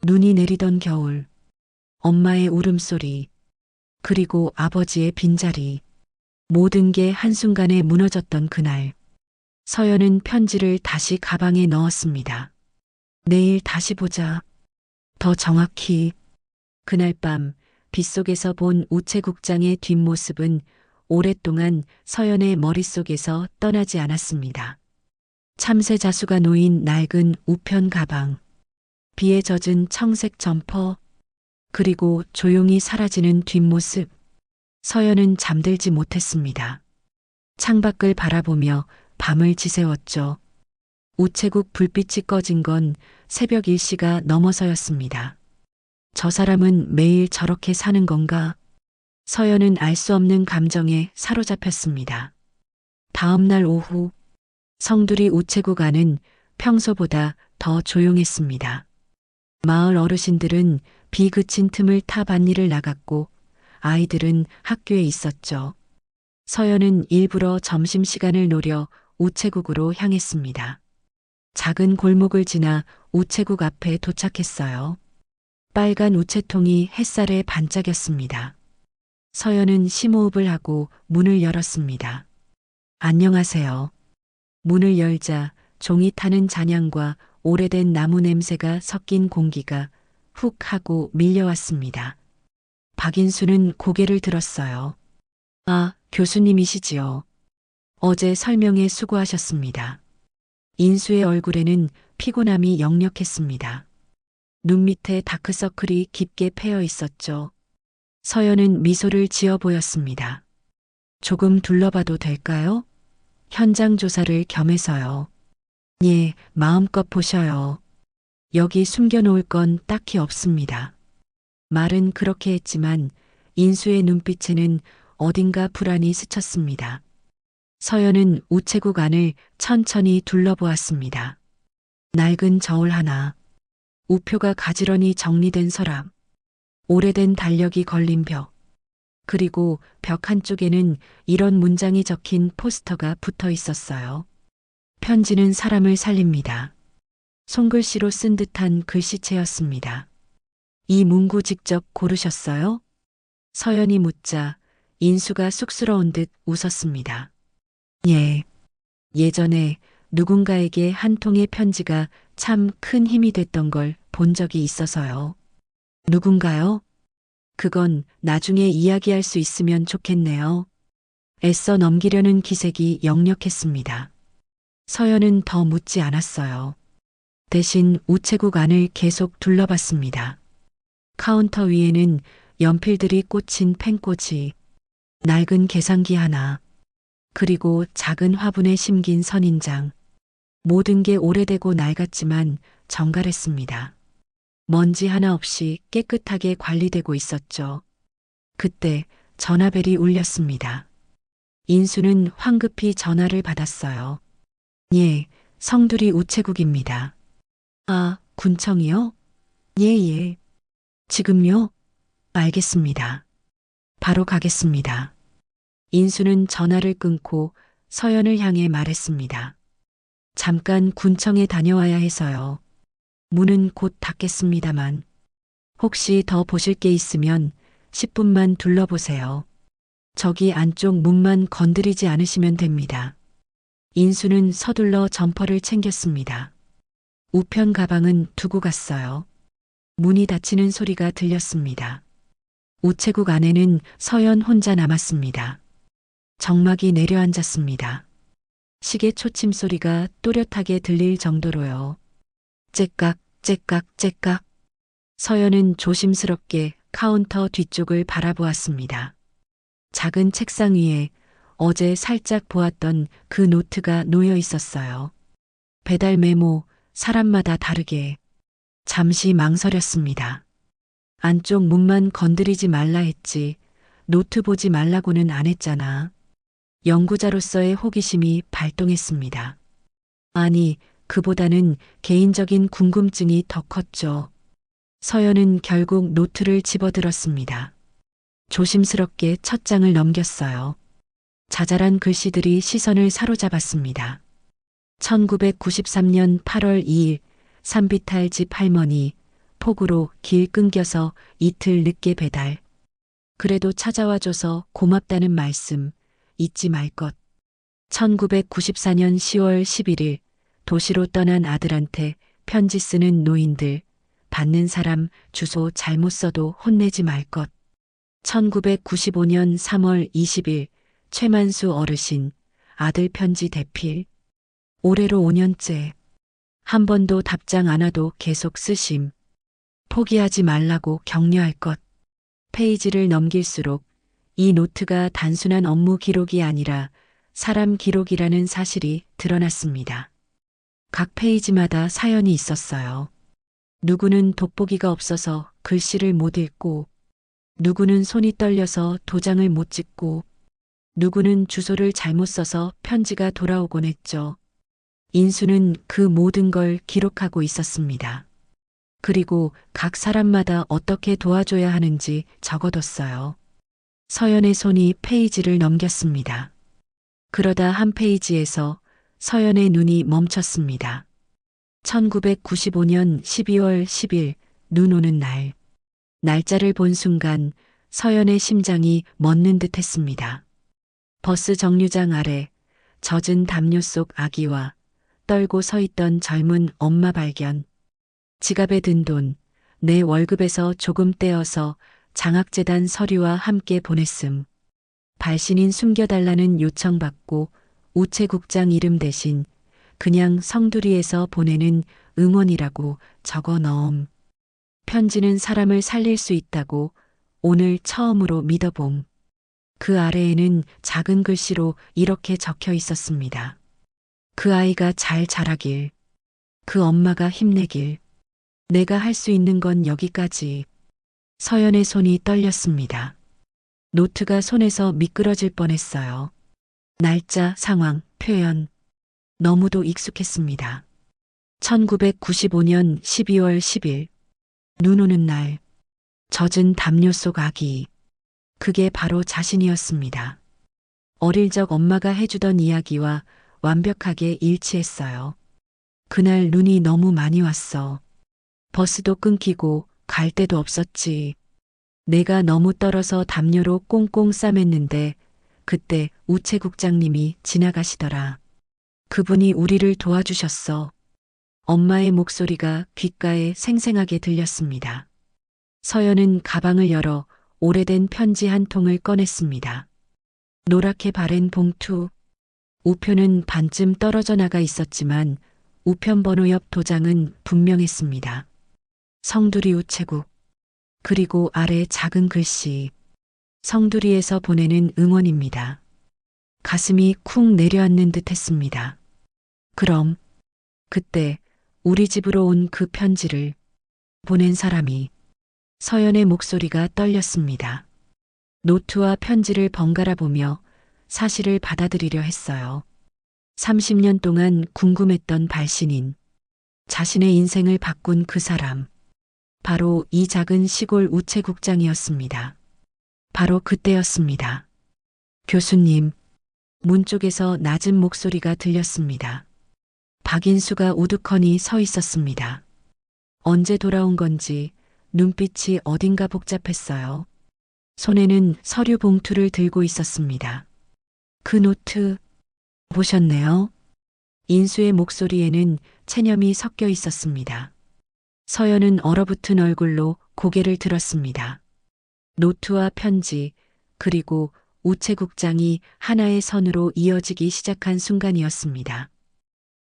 눈이 내리던 겨울, 엄마의 울음소리, 그리고 아버지의 빈자리. 모든 게 한순간에 무너졌던 그날. 서연은 편지를 다시 가방에 넣었습니다. 내일 다시 보자. 더 정확히. 그날 밤 빗속에서 본 우체국장의 뒷모습은 오랫동안 서연의 머릿속에서 떠나지 않았습니다. 참새 자수가 놓인 낡은 우편 가방, 비에 젖은 청색 점퍼, 그리고 조용히 사라지는 뒷모습. 서연은 잠들지 못했습니다. 창밖을 바라보며 밤을 지새웠죠. 우체국 불빛이 꺼진 건 새벽 1시가 넘어서였습니다. 저 사람은 매일 저렇게 사는 건가? 서연은 알 수 없는 감정에 사로잡혔습니다. 다음 날 오후, 성두리 우체국 안은 평소보다 더 조용했습니다. 마을 어르신들은 비 그친 틈을 타 밭일을 나갔고 아이들은 학교에 있었죠. 서연은 일부러 점심시간을 노려 우체국으로 향했습니다. 작은 골목을 지나 우체국 앞에 도착했어요. 빨간 우체통이 햇살에 반짝였습니다. 서연은 심호흡을 하고 문을 열었습니다. 안녕하세요. 문을 열자 종이 타는 잔향과 오래된 나무 냄새가 섞인 공기가 훅 하고 밀려왔습니다. 박인수는 고개를 들었어요. 아, 교수님이시지요. 어제 설명에 수고하셨습니다. 인수의 얼굴에는 피곤함이 역력했습니다. 눈 밑에 다크서클이 깊게 패여 있었죠. 서연은 미소를 지어 보였습니다. 조금 둘러봐도 될까요? 현장 조사를 겸해서요. 예, 마음껏 보셔요. 여기 숨겨놓을 건 딱히 없습니다. 말은 그렇게 했지만 인수의 눈빛에는 어딘가 불안이 스쳤습니다. 서연은 우체국 안을 천천히 둘러보았습니다. 낡은 저울 하나, 우표가 가지런히 정리된 서랍, 오래된 달력이 걸린 벽, 그리고 벽 한쪽에는 이런 문장이 적힌 포스터가 붙어 있었어요. 편지는 사람을 살립니다. 손글씨로 쓴 듯한 글씨체였습니다. 이 문구 직접 고르셨어요? 서연이 묻자 인수가 쑥스러운 듯 웃었습니다. 예. 예전에 누군가에게 한 통의 편지가 참 큰 힘이 됐던 걸 본 적이 있어서요. 누군가요? 그건 나중에 이야기할 수 있으면 좋겠네요. 애써 넘기려는 기색이 역력했습니다. 서연은 더 묻지 않았어요. 대신 우체국 안을 계속 둘러봤습니다. 카운터 위에는 연필들이 꽂힌 펜꽂이, 낡은 계산기 하나, 그리고 작은 화분에 심긴 선인장. 모든 게 오래되고 낡았지만 정갈했습니다. 먼지 하나 없이 깨끗하게 관리되고 있었죠. 그때 전화벨이 울렸습니다. 인수는 황급히 전화를 받았어요. 예, 성두리 우체국입니다. 아, 군청이요? 예. 지금요? 알겠습니다. 바로 가겠습니다. 인수는 전화를 끊고 서연을 향해 말했습니다. 잠깐 군청에 다녀와야 해서요. 문은 곧 닫겠습니다만 혹시 더 보실 게 있으면 10분만 둘러보세요. 저기 안쪽 문만 건드리지 않으시면 됩니다. 인수는 서둘러 점퍼를 챙겼습니다. 우편 가방은 두고 갔어요. 문이 닫히는 소리가 들렸습니다. 우체국 안에는 서연 혼자 남았습니다. 정막이 내려앉았습니다. 시계 초침 소리가 또렷하게 들릴 정도로요. 째깍, 째깍, 째깍. 서연은 조심스럽게 카운터 뒤쪽을 바라보았습니다. 작은 책상 위에 어제 살짝 보았던 그 노트가 놓여 있었어요. 배달 메모, 사람마다 다르게. 잠시 망설였습니다. 안쪽 문만 건드리지 말라 했지, 노트 보지 말라고는 안 했잖아. 연구자로서의 호기심이 발동했습니다. 아니, 그보다는 개인적인 궁금증이 더 컸죠. 서연은 결국 노트를 집어들었습니다. 조심스럽게 첫 장을 넘겼어요. 자잘한 글씨들이 시선을 사로잡았습니다. 1993년 8월 2일 산비탈 집 할머니, 폭우로 길 끊겨서 이틀 늦게 배달. 그래도 찾아와줘서 고맙다는 말씀 잊지 말 것. 1994년 10월 11일 도시로 떠난 아들한테 편지 쓰는 노인들, 받는 사람 주소 잘못 써도 혼내지 말 것. 1995년 3월 20일 최만수 어르신, 아들 편지 대필. 올해로 5년째. 한 번도 답장 안 와도 계속 쓰심. 포기하지 말라고 격려할 것. 페이지를 넘길수록 이 노트가 단순한 업무 기록이 아니라 사람 기록이라는 사실이 드러났습니다. 각 페이지마다 사연이 있었어요. 누구는 돋보기가 없어서 글씨를 못 읽고, 누구는 손이 떨려서 도장을 못 찍고, 누구는 주소를 잘못 써서 편지가 돌아오곤 했죠. 인수는 그 모든 걸 기록하고 있었습니다. 그리고 각 사람마다 어떻게 도와줘야 하는지 적어뒀어요. 서연의 손이 페이지를 넘겼습니다. 그러다 한 페이지에서 서연의 눈이 멈췄습니다. 1995년 12월 10일 눈 오는 날. 날짜를 본 순간 서연의 심장이 멎는 듯 했습니다. 버스 정류장 아래 젖은 담요 속 아기와 떨고 서 있던 젊은 엄마 발견. 지갑에 든 돈, 내 월급에서 조금 떼어서 장학재단 서류와 함께 보냈음. 발신인 숨겨달라는 요청받고 우체국장 이름 대신 그냥 성두리에서 보내는 응원이라고 적어 넣음. 편지는 사람을 살릴 수 있다고 오늘 처음으로 믿어봄. 그 아래에는 작은 글씨로 이렇게 적혀 있었습니다. 그 아이가 잘 자라길. 그 엄마가 힘내길. 내가 할 수 있는 건 여기까지. 서연의 손이 떨렸습니다. 노트가 손에서 미끄러질 뻔했어요. 날짜, 상황, 표현. 너무도 익숙했습니다. 1995년 12월 10일. 눈 오는 날. 젖은 담요 속 아기. 그게 바로 자신이었습니다. 어릴 적 엄마가 해주던 이야기와 완벽하게 일치했어요. 그날 눈이 너무 많이 왔어. 버스도 끊기고 갈 데도 없었지. 내가 너무 떨어서 담요로 꽁꽁 싸맸는데 그때 우체국장님이 지나가시더라. 그분이 우리를 도와주셨어. 엄마의 목소리가 귓가에 생생하게 들렸습니다. 서연은 가방을 열어 오래된 편지 한 통을 꺼냈습니다. 노랗게 바랜 봉투. 우표는 반쯤 떨어져 나가 있었지만 우편 번호 옆 도장은 분명했습니다. 성두리 우체국. 그리고 아래 작은 글씨. 성두리에서 보내는 응원입니다. 가슴이 쿵 내려앉는 듯 했습니다. 그럼 그때 우리 집으로 온 그 편지를 보낸 사람이. 서연의 목소리가 떨렸습니다. 노트와 편지를 번갈아 보며 사실을 받아들이려 했어요. 30년 동안 궁금했던 발신인. 자신의 인생을 바꾼 그 사람. 바로 이 작은 시골 우체국장이었습니다. 바로 그때였습니다. 교수님. 문 쪽에서 낮은 목소리가 들렸습니다. 박인수가 우두커니 서 있었습니다. 언제 돌아온 건지 눈빛이 어딘가 복잡했어요. 손에는 서류 봉투를 들고 있었습니다. 그 노트 보셨네요? 인수의 목소리에는 체념이 섞여 있었습니다. 서연은 얼어붙은 얼굴로 고개를 들었습니다. 노트와 편지, 그리고 우체국장이 하나의 선으로 이어지기 시작한 순간이었습니다.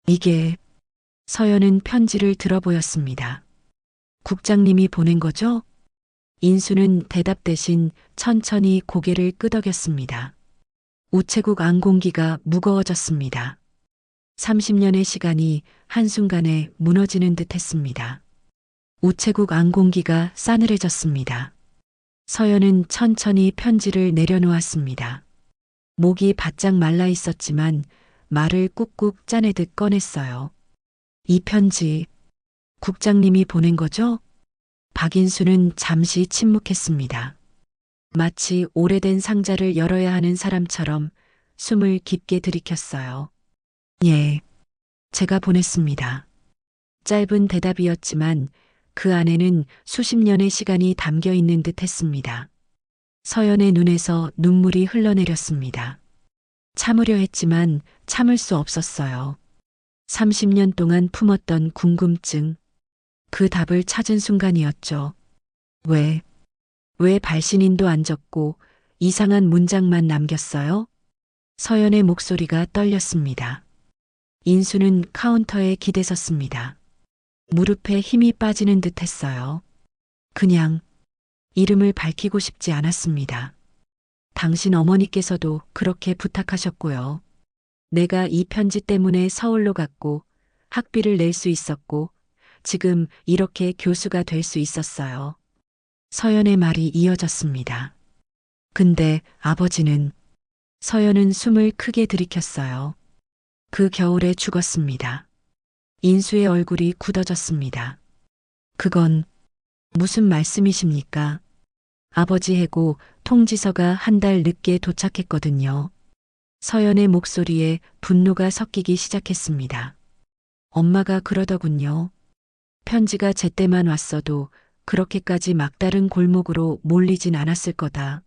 이게. 서연은 편지를 들어보였습니다. 국장님이 보낸 거죠? 인수는 대답 대신 천천히 고개를 끄덕였습니다. 우체국 안공기가 무거워졌습니다. 30년의 시간이 한순간에 무너지는 듯 했습니다. 우체국 안공기가 싸늘해졌습니다. 서연은 천천히 편지를 내려놓았습니다. 목이 바짝 말라 있었지만 말을 꾹꾹 짜내듯 꺼냈어요. 이 편지, 국장님이 보낸 거죠? 박인수는 잠시 침묵했습니다. 마치 오래된 상자를 열어야 하는 사람처럼 숨을 깊게 들이켰어요. 예, 제가 보냈습니다. 짧은 대답이었지만 그 안에는 수십 년의 시간이 담겨 있는 듯 했습니다. 서연의 눈에서 눈물이 흘러내렸습니다. 참으려 했지만 참을 수 없었어요. 30년 동안 품었던 궁금증, 그 답을 찾은 순간이었죠. 왜 발신인도 안 적고 이상한 문장만 남겼어요? 서연의 목소리가 떨렸습니다. 인수는 카운터에 기대섰습니다. 무릎에 힘이 빠지는 듯 했어요. 그냥 이름을 밝히고 싶지 않았습니다. 당신 어머니께서도 그렇게 부탁하셨고요. 내가 이 편지 때문에 서울로 갔고 학비를 낼 수 있었고 지금 이렇게 교수가 될 수 있었어요. 서연의 말이 이어졌습니다. 근데 아버지는 서연은 숨을 크게 들이켰어요. 그 겨울에 죽었습니다. 인수의 얼굴이 굳어졌습니다. 그건 무슨 말씀이십니까? 아버지 해고 통지서가 한 달 늦게 도착했거든요. 서연의 목소리에 분노가 섞이기 시작했습니다. 엄마가 그러더군요. 편지가 제때만 왔어도 그렇게까지 막다른 골목으로 몰리진 않았을 거다.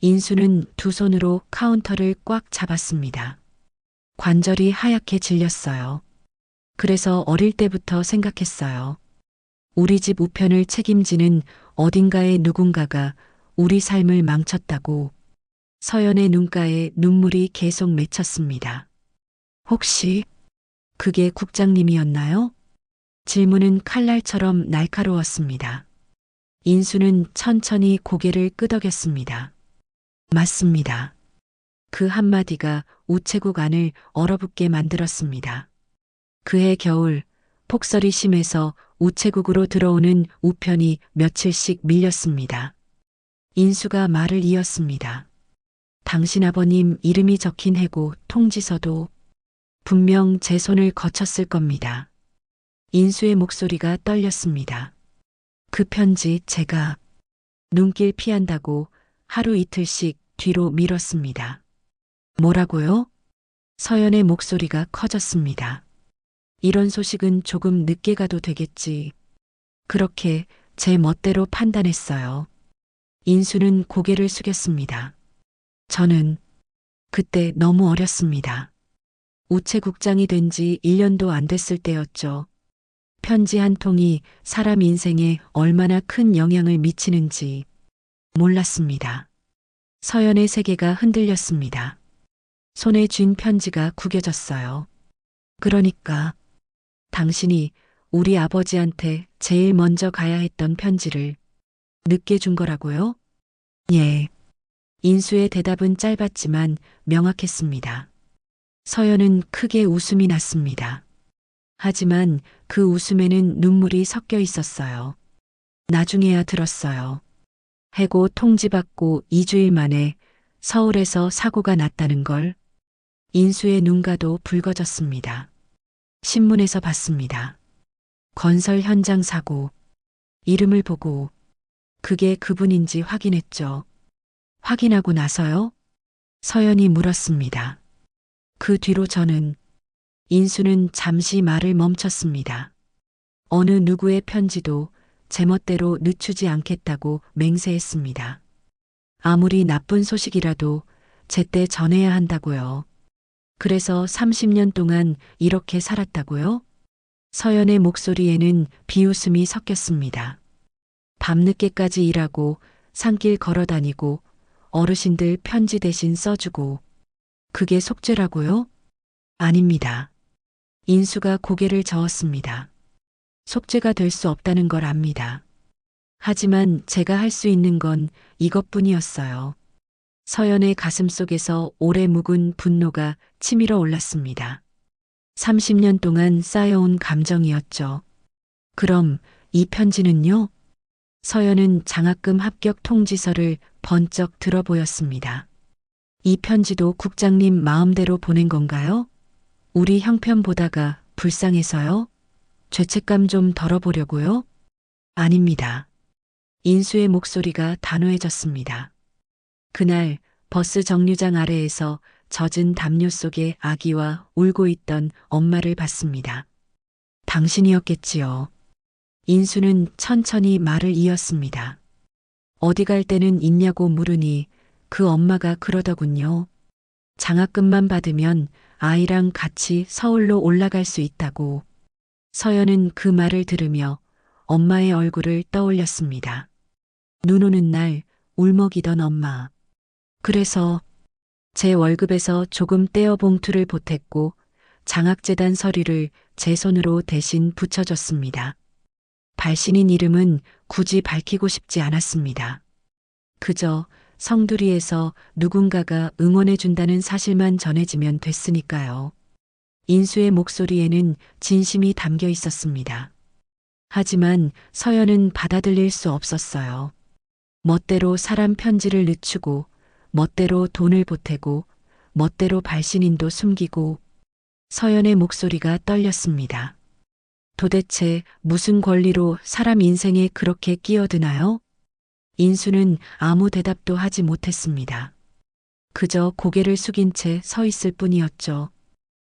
인수는 두 손으로 카운터를 꽉 잡았습니다. 관절이 하얗게 질렸어요. 그래서 어릴 때부터 생각했어요. 우리 집 우편을 책임지는 어딘가의 누군가가 우리 삶을 망쳤다고. 서연의 눈가에 눈물이 계속 맺혔습니다. 혹시 그게 국장님이었나요? 질문은 칼날처럼 날카로웠습니다. 인수는 천천히 고개를 끄덕였습니다. 맞습니다. 그 한마디가 우체국 안을 얼어붙게 만들었습니다. 그해 겨울 폭설이 심해서 우체국으로 들어오는 우편이 며칠씩 밀렸습니다. 인수가 말을 이었습니다. 당신 아버님 이름이 적힌 해고 통지서도 분명 제 손을 거쳤을 겁니다. 인수의 목소리가 떨렸습니다. 그 편지 제가 눈길 피한다고 하루 이틀씩 뒤로 미뤘습니다. 뭐라고요? 서연의 목소리가 커졌습니다. 이런 소식은 조금 늦게 가도 되겠지. 그렇게 제 멋대로 판단했어요. 인수는 고개를 숙였습니다. 저는 그때 너무 어렸습니다. 우체국장이 된 지 1년도 안 됐을 때였죠. 편지 한 통이 사람 인생에 얼마나 큰 영향을 미치는지 몰랐습니다. 서연의 세계가 흔들렸습니다. 손에 쥔 편지가 구겨졌어요. 그러니까 당신이 우리 아버지한테 제일 먼저 가야 했던 편지를 늦게 준 거라고요? 예. 인수의 대답은 짧았지만 명확했습니다. 서연은 크게 웃음이 났습니다. 하지만 그 웃음에는 눈물이 섞여 있었어요. 나중에야 들었어요. 해고 통지받고 2주일 만에 서울에서 사고가 났다는 걸. 인수의 눈가도 붉어졌습니다. 신문에서 봤습니다. 건설 현장 사고. 이름을 보고 그게 그분인지 확인했죠. 확인하고 나서요? 서연이 물었습니다. 그 뒤로 저는 인수는 잠시 말을 멈췄습니다. 어느 누구의 편지도 제멋대로 늦추지 않겠다고 맹세했습니다. 아무리 나쁜 소식이라도 제때 전해야 한다고요. 그래서 30년 동안 이렇게 살았다고요? 서연의 목소리에는 비웃음이 섞였습니다. 밤늦게까지 일하고 산길 걸어다니고 어르신들 편지 대신 써주고 그게 속죄라고요? 아닙니다. 인수가 고개를 저었습니다. 속죄가 될 수 없다는 걸 압니다. 하지만 제가 할 수 있는 건 이것뿐이었어요. 서연의 가슴 속에서 오래 묵은 분노가 치밀어 올랐습니다. 30년 동안 쌓여온 감정이었죠. 그럼 이 편지는요? 서연은 장학금 합격 통지서를 번쩍 들어 보였습니다. 이 편지도 국장님 마음대로 보낸 건가요? 우리 형편 보다가 불쌍해서요? 죄책감 좀 덜어보려고요? 아닙니다. 인수의 목소리가 단호해졌습니다. 그날 버스 정류장 아래에서 젖은 담요 속에 아기와 울고 있던 엄마를 봤습니다. 당신이었겠지요. 인수는 천천히 말을 이었습니다. 어디 갈 때는 있냐고 물으니 그 엄마가 그러더군요. 장학금만 받으면 아이랑 같이 서울로 올라갈 수 있다고. 서연은 그 말을 들으며 엄마의 얼굴을 떠올렸습니다. 눈 오는 날 울먹이던 엄마. 그래서 제 월급에서 조금 떼어 봉투를 보탰고 장학재단 서류를 제 손으로 대신 붙여줬습니다. 발신인 이름은 굳이 밝히고 싶지 않았습니다. 그저 성두리에서 누군가가 응원해준다는 사실만 전해지면 됐으니까요. 인수의 목소리에는 진심이 담겨 있었습니다. 하지만 서연은 받아들일 수 없었어요. 멋대로 사람 편지를 늦추고, 멋대로 돈을 보태고, 멋대로 발신인도 숨기고, 서연의 목소리가 떨렸습니다. 도대체 무슨 권리로 사람 인생에 그렇게 끼어드나요? 인수는 아무 대답도 하지 못했습니다. 그저 고개를 숙인 채 서 있을 뿐이었죠.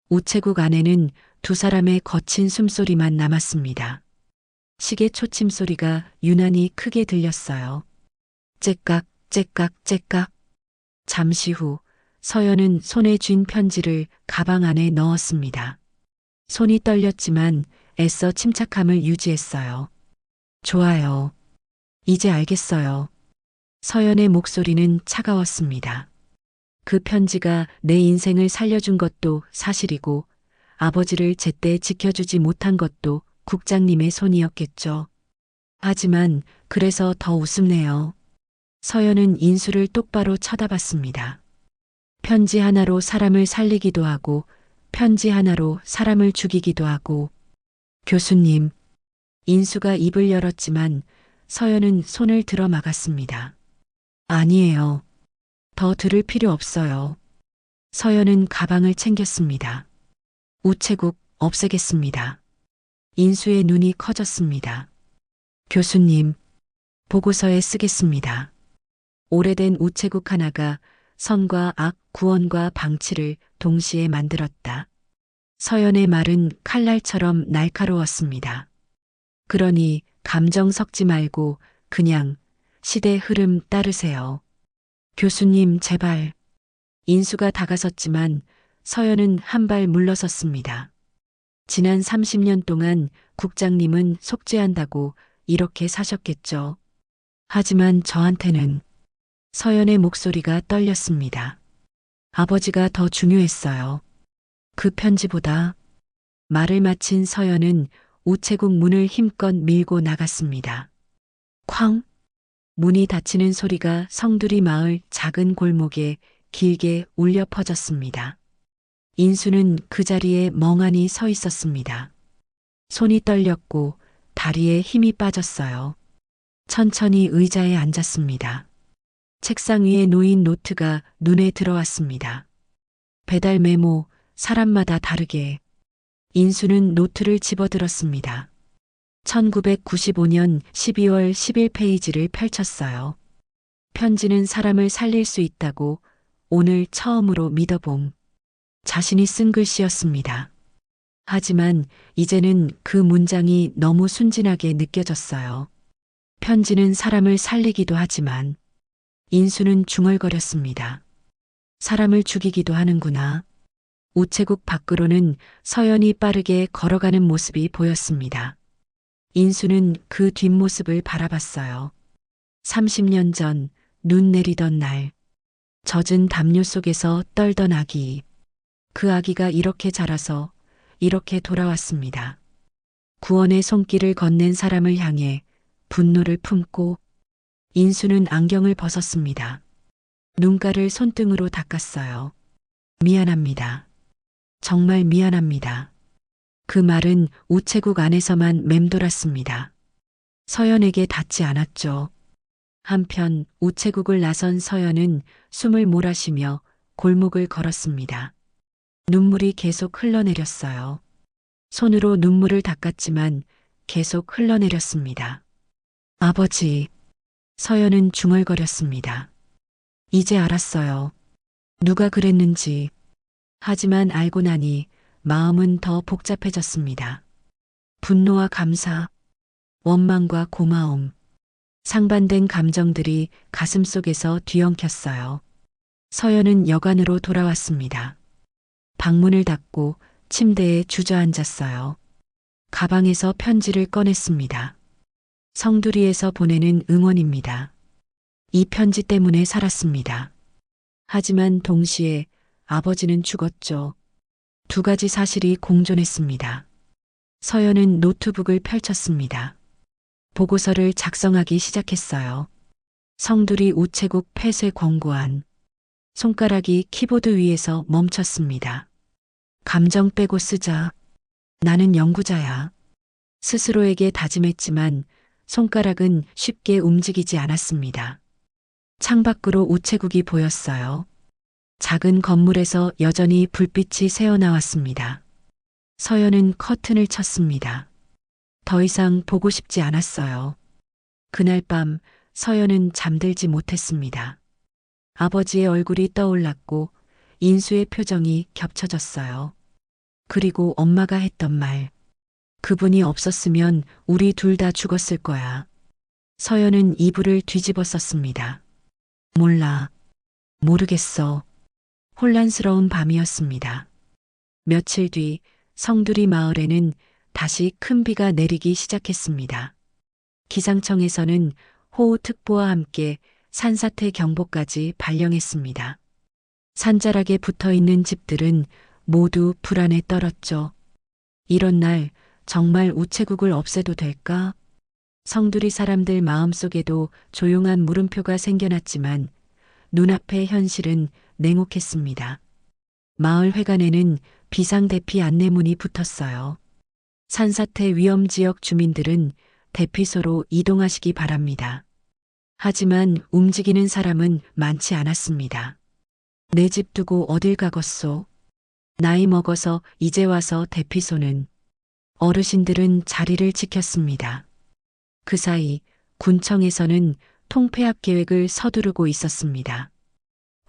우체국 안에는 두 사람의 거친 숨소리만 남았습니다. 시계 초침 소리가 유난히 크게 들렸어요. 째깍, 째깍, 째깍. 잠시 후 서연은 손에 쥔 편지를 가방 안에 넣었습니다. 손이 떨렸지만 애써 침착함을 유지했어요. 좋아요. 이제 알겠어요. 서연의 목소리는 차가웠습니다. 그 편지가 내 인생을 살려준 것도 사실이고 아버지를 제때 지켜주지 못한 것도 국장님의 손이었겠죠. 하지만 그래서 더 우습네요. 서연은 인수를 똑바로 쳐다봤습니다. 편지 하나로 사람을 살리기도 하고 편지 하나로 사람을 죽이기도 하고. 교수님. 인수가 입을 열었지만 서연은 손을 들어 막았습니다. 아니에요. 더 들을 필요 없어요. 서연은 가방을 챙겼습니다. 우체국 없애겠습니다. 인수의 눈이 커졌습니다. 교수님, 보고서에 쓰겠습니다. 오래된 우체국 하나가 선과 악, 구원과 방치를 동시에 만들었다. 서연의 말은 칼날처럼 날카로웠습니다. 그러니 감정 섞지 말고 그냥 시대 흐름 따르세요. 교수님, 제발. 인수가 다가섰지만 서연은 한 발 물러섰습니다. 지난 30년 동안 국장님은 속죄한다고 이렇게 사셨겠죠. 하지만 저한테는. 서연의 목소리가 떨렸습니다. 아버지가 더 중요했어요. 그 편지보다. 말을 마친 서연은 우체국 문을 힘껏 밀고 나갔습니다. 쾅! 문이 닫히는 소리가 성두리 마을 작은 골목에 길게 울려 퍼졌습니다. 인수는 그 자리에 멍하니 서 있었습니다. 손이 떨렸고 다리에 힘이 빠졌어요. 천천히 의자에 앉았습니다. 책상 위에 놓인 노트가 눈에 들어왔습니다. 배달 메모, 사람마다 다르게. 인수는 노트를 집어들었습니다. 1995년 12월 11페이지를 펼쳤어요. 편지는 사람을 살릴 수 있다고 오늘 처음으로 믿어봄. 자신이 쓴 글씨였습니다. 하지만 이제는 그 문장이 너무 순진하게 느껴졌어요. 편지는 사람을 살리기도 하지만 인수는 중얼거렸습니다. 사람을 죽이기도 하는구나. 우체국 밖으로는 서연이 빠르게 걸어가는 모습이 보였습니다. 인수는 그 뒷모습을 바라봤어요. 30년 전 눈 내리던 날, 젖은 담요 속에서 떨던 아기. 그 아기가 이렇게 자라서 이렇게 돌아왔습니다. 구원의 손길을 건넨 사람을 향해 분노를 품고. 인수는 안경을 벗었습니다. 눈가를 손등으로 닦았어요. 미안합니다. 정말 미안합니다. 그 말은 우체국 안에서만 맴돌았습니다. 서연에게 닿지 않았죠. 한편 우체국을 나선 서연은 숨을 몰아쉬며 골목을 걸었습니다. 눈물이 계속 흘러내렸어요. 손으로 눈물을 닦았지만 계속 흘러내렸습니다. 아버지. 서연은 중얼거렸습니다. 이제 알았어요. 누가 그랬는지. 하지만 알고 나니 마음은 더 복잡해졌습니다. 분노와 감사, 원망과 고마움. 상반된 감정들이 가슴속에서 뒤엉켰어요. 서연은 여관으로 돌아왔습니다. 방문을 닫고 침대에 주저앉았어요. 가방에서 편지를 꺼냈습니다. 성두리에서 보내는 응원입니다. 이 편지 때문에 살았습니다. 하지만 동시에 아버지는 죽었죠. 두 가지 사실이 공존했습니다. 서연은 노트북을 펼쳤습니다. 보고서를 작성하기 시작했어요. 성두리 우체국 폐쇄 권고안. 손가락이 키보드 위에서 멈췄습니다. 감정 빼고 쓰자. 나는 연구자야. 스스로에게 다짐했지만 손가락은 쉽게 움직이지 않았습니다. 창밖으로 우체국이 보였어요. 작은 건물에서 여전히 불빛이 새어나왔습니다. 서연은 커튼을 쳤습니다. 더 이상 보고 싶지 않았어요. 그날 밤 서연은 잠들지 못했습니다. 아버지의 얼굴이 떠올랐고 인수의 표정이 겹쳐졌어요. 그리고 엄마가 했던 말. 그분이 없었으면 우리 둘 다 죽었을 거야. 서연은 이불을 뒤집어 썼습니다. 몰라. 모르겠어. 혼란스러운 밤이었습니다. 며칠 뒤 성두리 마을에는 다시 큰 비가 내리기 시작했습니다. 기상청에서는 호우특보와 함께 산사태 경보까지 발령했습니다. 산자락에 붙어 있는 집들은 모두 불안에 떨었죠. 이런 날 정말 우체국을 없애도 될까? 성두리 사람들 마음속에도 조용한 물음표가 생겨났지만 눈앞의 현실은 냉혹했습니다. 마을 회관에는 비상대피 안내문이 붙었어요. 산사태 위험 지역 주민들은 대피소로 이동하시기 바랍니다. 하지만 움직이는 사람은 많지 않았습니다. 내 집 두고 어딜 가겠소? 나이 먹어서 이제 와서 대피소는. 어르신들은 자리를 지켰습니다. 그 사이 군청에서는 통폐합 계획을 서두르고 있었습니다.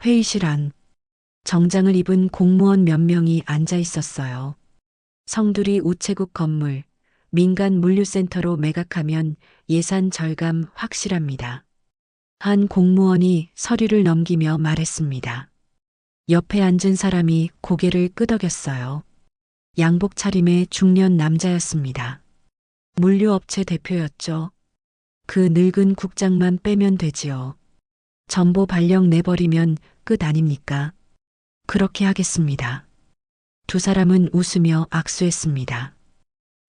회의실 안 정장을 입은 공무원 몇 명이 앉아 있었어요. 성두리 우체국 건물, 민간 물류센터로 매각하면 예산 절감 확실합니다. 한 공무원이 서류를 넘기며 말했습니다. 옆에 앉은 사람이 고개를 끄덕였어요. 양복 차림의 중년 남자였습니다. 물류업체 대표였죠. 그 늙은 국장만 빼면 되지요. 전보 발령 내버리면 끝 아닙니까? 그렇게 하겠습니다. 두 사람은 웃으며 악수했습니다.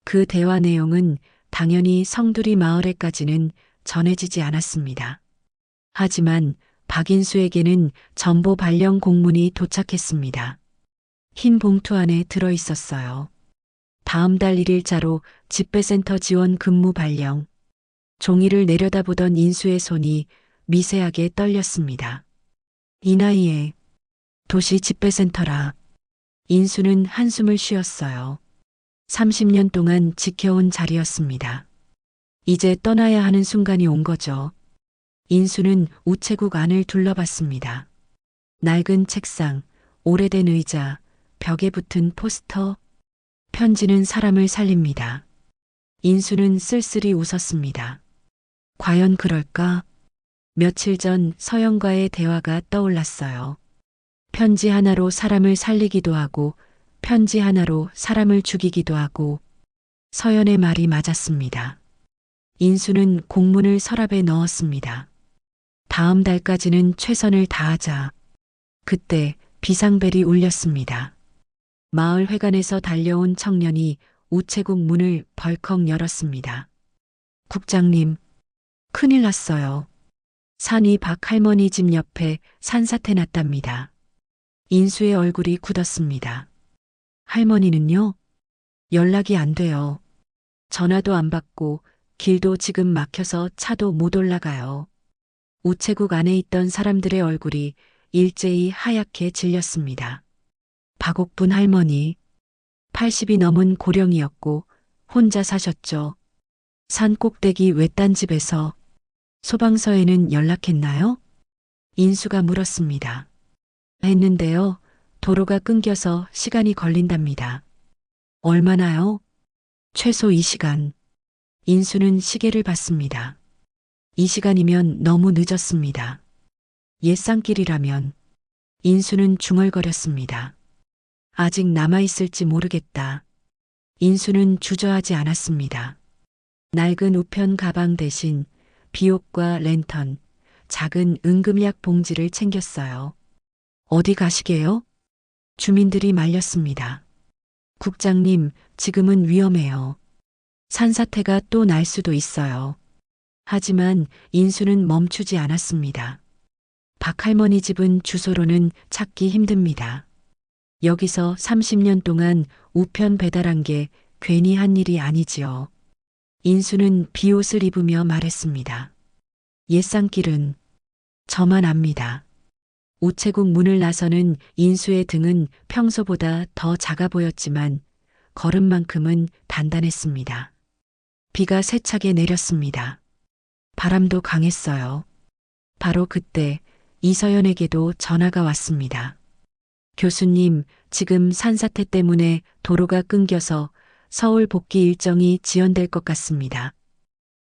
그 대화 내용은 당연히 성두리 마을에까지는 전해지지 않았습니다. 하지만 박인수에게는 전보 발령 공문이 도착했습니다. 흰 봉투 안에 들어 있었어요. 다음 달 1일자로 집배센터 지원 근무 발령. 종이를 내려다보던 인수의 손이 미세하게 떨렸습니다. 이 나이에 도시 집배센터라. 인수는 한숨을 쉬었어요. 30년 동안 지켜온 자리였습니다. 이제 떠나야 하는 순간이 온 거죠. 인수는 우체국 안을 둘러봤습니다. 낡은 책상, 오래된 의자, 벽에 붙은 포스터. 편지는 사람을 살립니다. 인수는 쓸쓸히 웃었습니다. 과연 그럴까? 며칠 전 서영과의 대화가 떠올랐어요. 편지 하나로 사람을 살리기도 하고 편지 하나로 사람을 죽이기도 하고. 서연의 말이 맞았습니다. 인수는 공문을 서랍에 넣었습니다. 다음 달까지는 최선을 다하자. 그때 비상벨이 울렸습니다. 마을 회관에서 달려온 청년이 우체국 문을 벌컥 열었습니다. 국장님, 큰일 났어요. 산이 박 할머니 집 옆에 산사태 났답니다. 인수의 얼굴이 굳었습니다. 할머니는요? 연락이 안 돼요. 전화도 안 받고 길도 지금 막혀서 차도 못 올라가요. 우체국 안에 있던 사람들의 얼굴이 일제히 하얗게 질렸습니다. 박옥분 할머니, 80이 넘은 고령이었고 혼자 사셨죠. 산 꼭대기 외딴 집에서. 소방서에는 연락했나요? 인수가 물었습니다. 했는데요. 도로가 끊겨서 시간이 걸린답니다. 얼마나요? 최소 2시간. 인수는 시계를 봤습니다. 이 시간이면 너무 늦었습니다. 옛산길이라면. 인수는 중얼거렸습니다. 아직 남아있을지 모르겠다. 인수는 주저하지 않았습니다. 낡은 우편 가방 대신 비옷과 랜턴, 작은 응급약 봉지를 챙겼어요. 어디 가시게요? 주민들이 말렸습니다. 국장님, 지금은 위험해요. 산사태가 또 날 수도 있어요. 하지만 인수는 멈추지 않았습니다. 박할머니 집은 주소로는 찾기 힘듭니다. 여기서 30년 동안 우편 배달한 게 괜히 한 일이 아니지요. 인수는 비옷을 입으며 말했습니다. 옛산길은 저만 압니다. 우체국 문을 나서는 인수의 등은 평소보다 더 작아 보였지만 걸음만큼은 단단했습니다. 비가 세차게 내렸습니다. 바람도 강했어요. 바로 그때 이서연에게도 전화가 왔습니다. 교수님, 지금 산사태 때문에 도로가 끊겨서 서울 복귀 일정이 지연될 것 같습니다.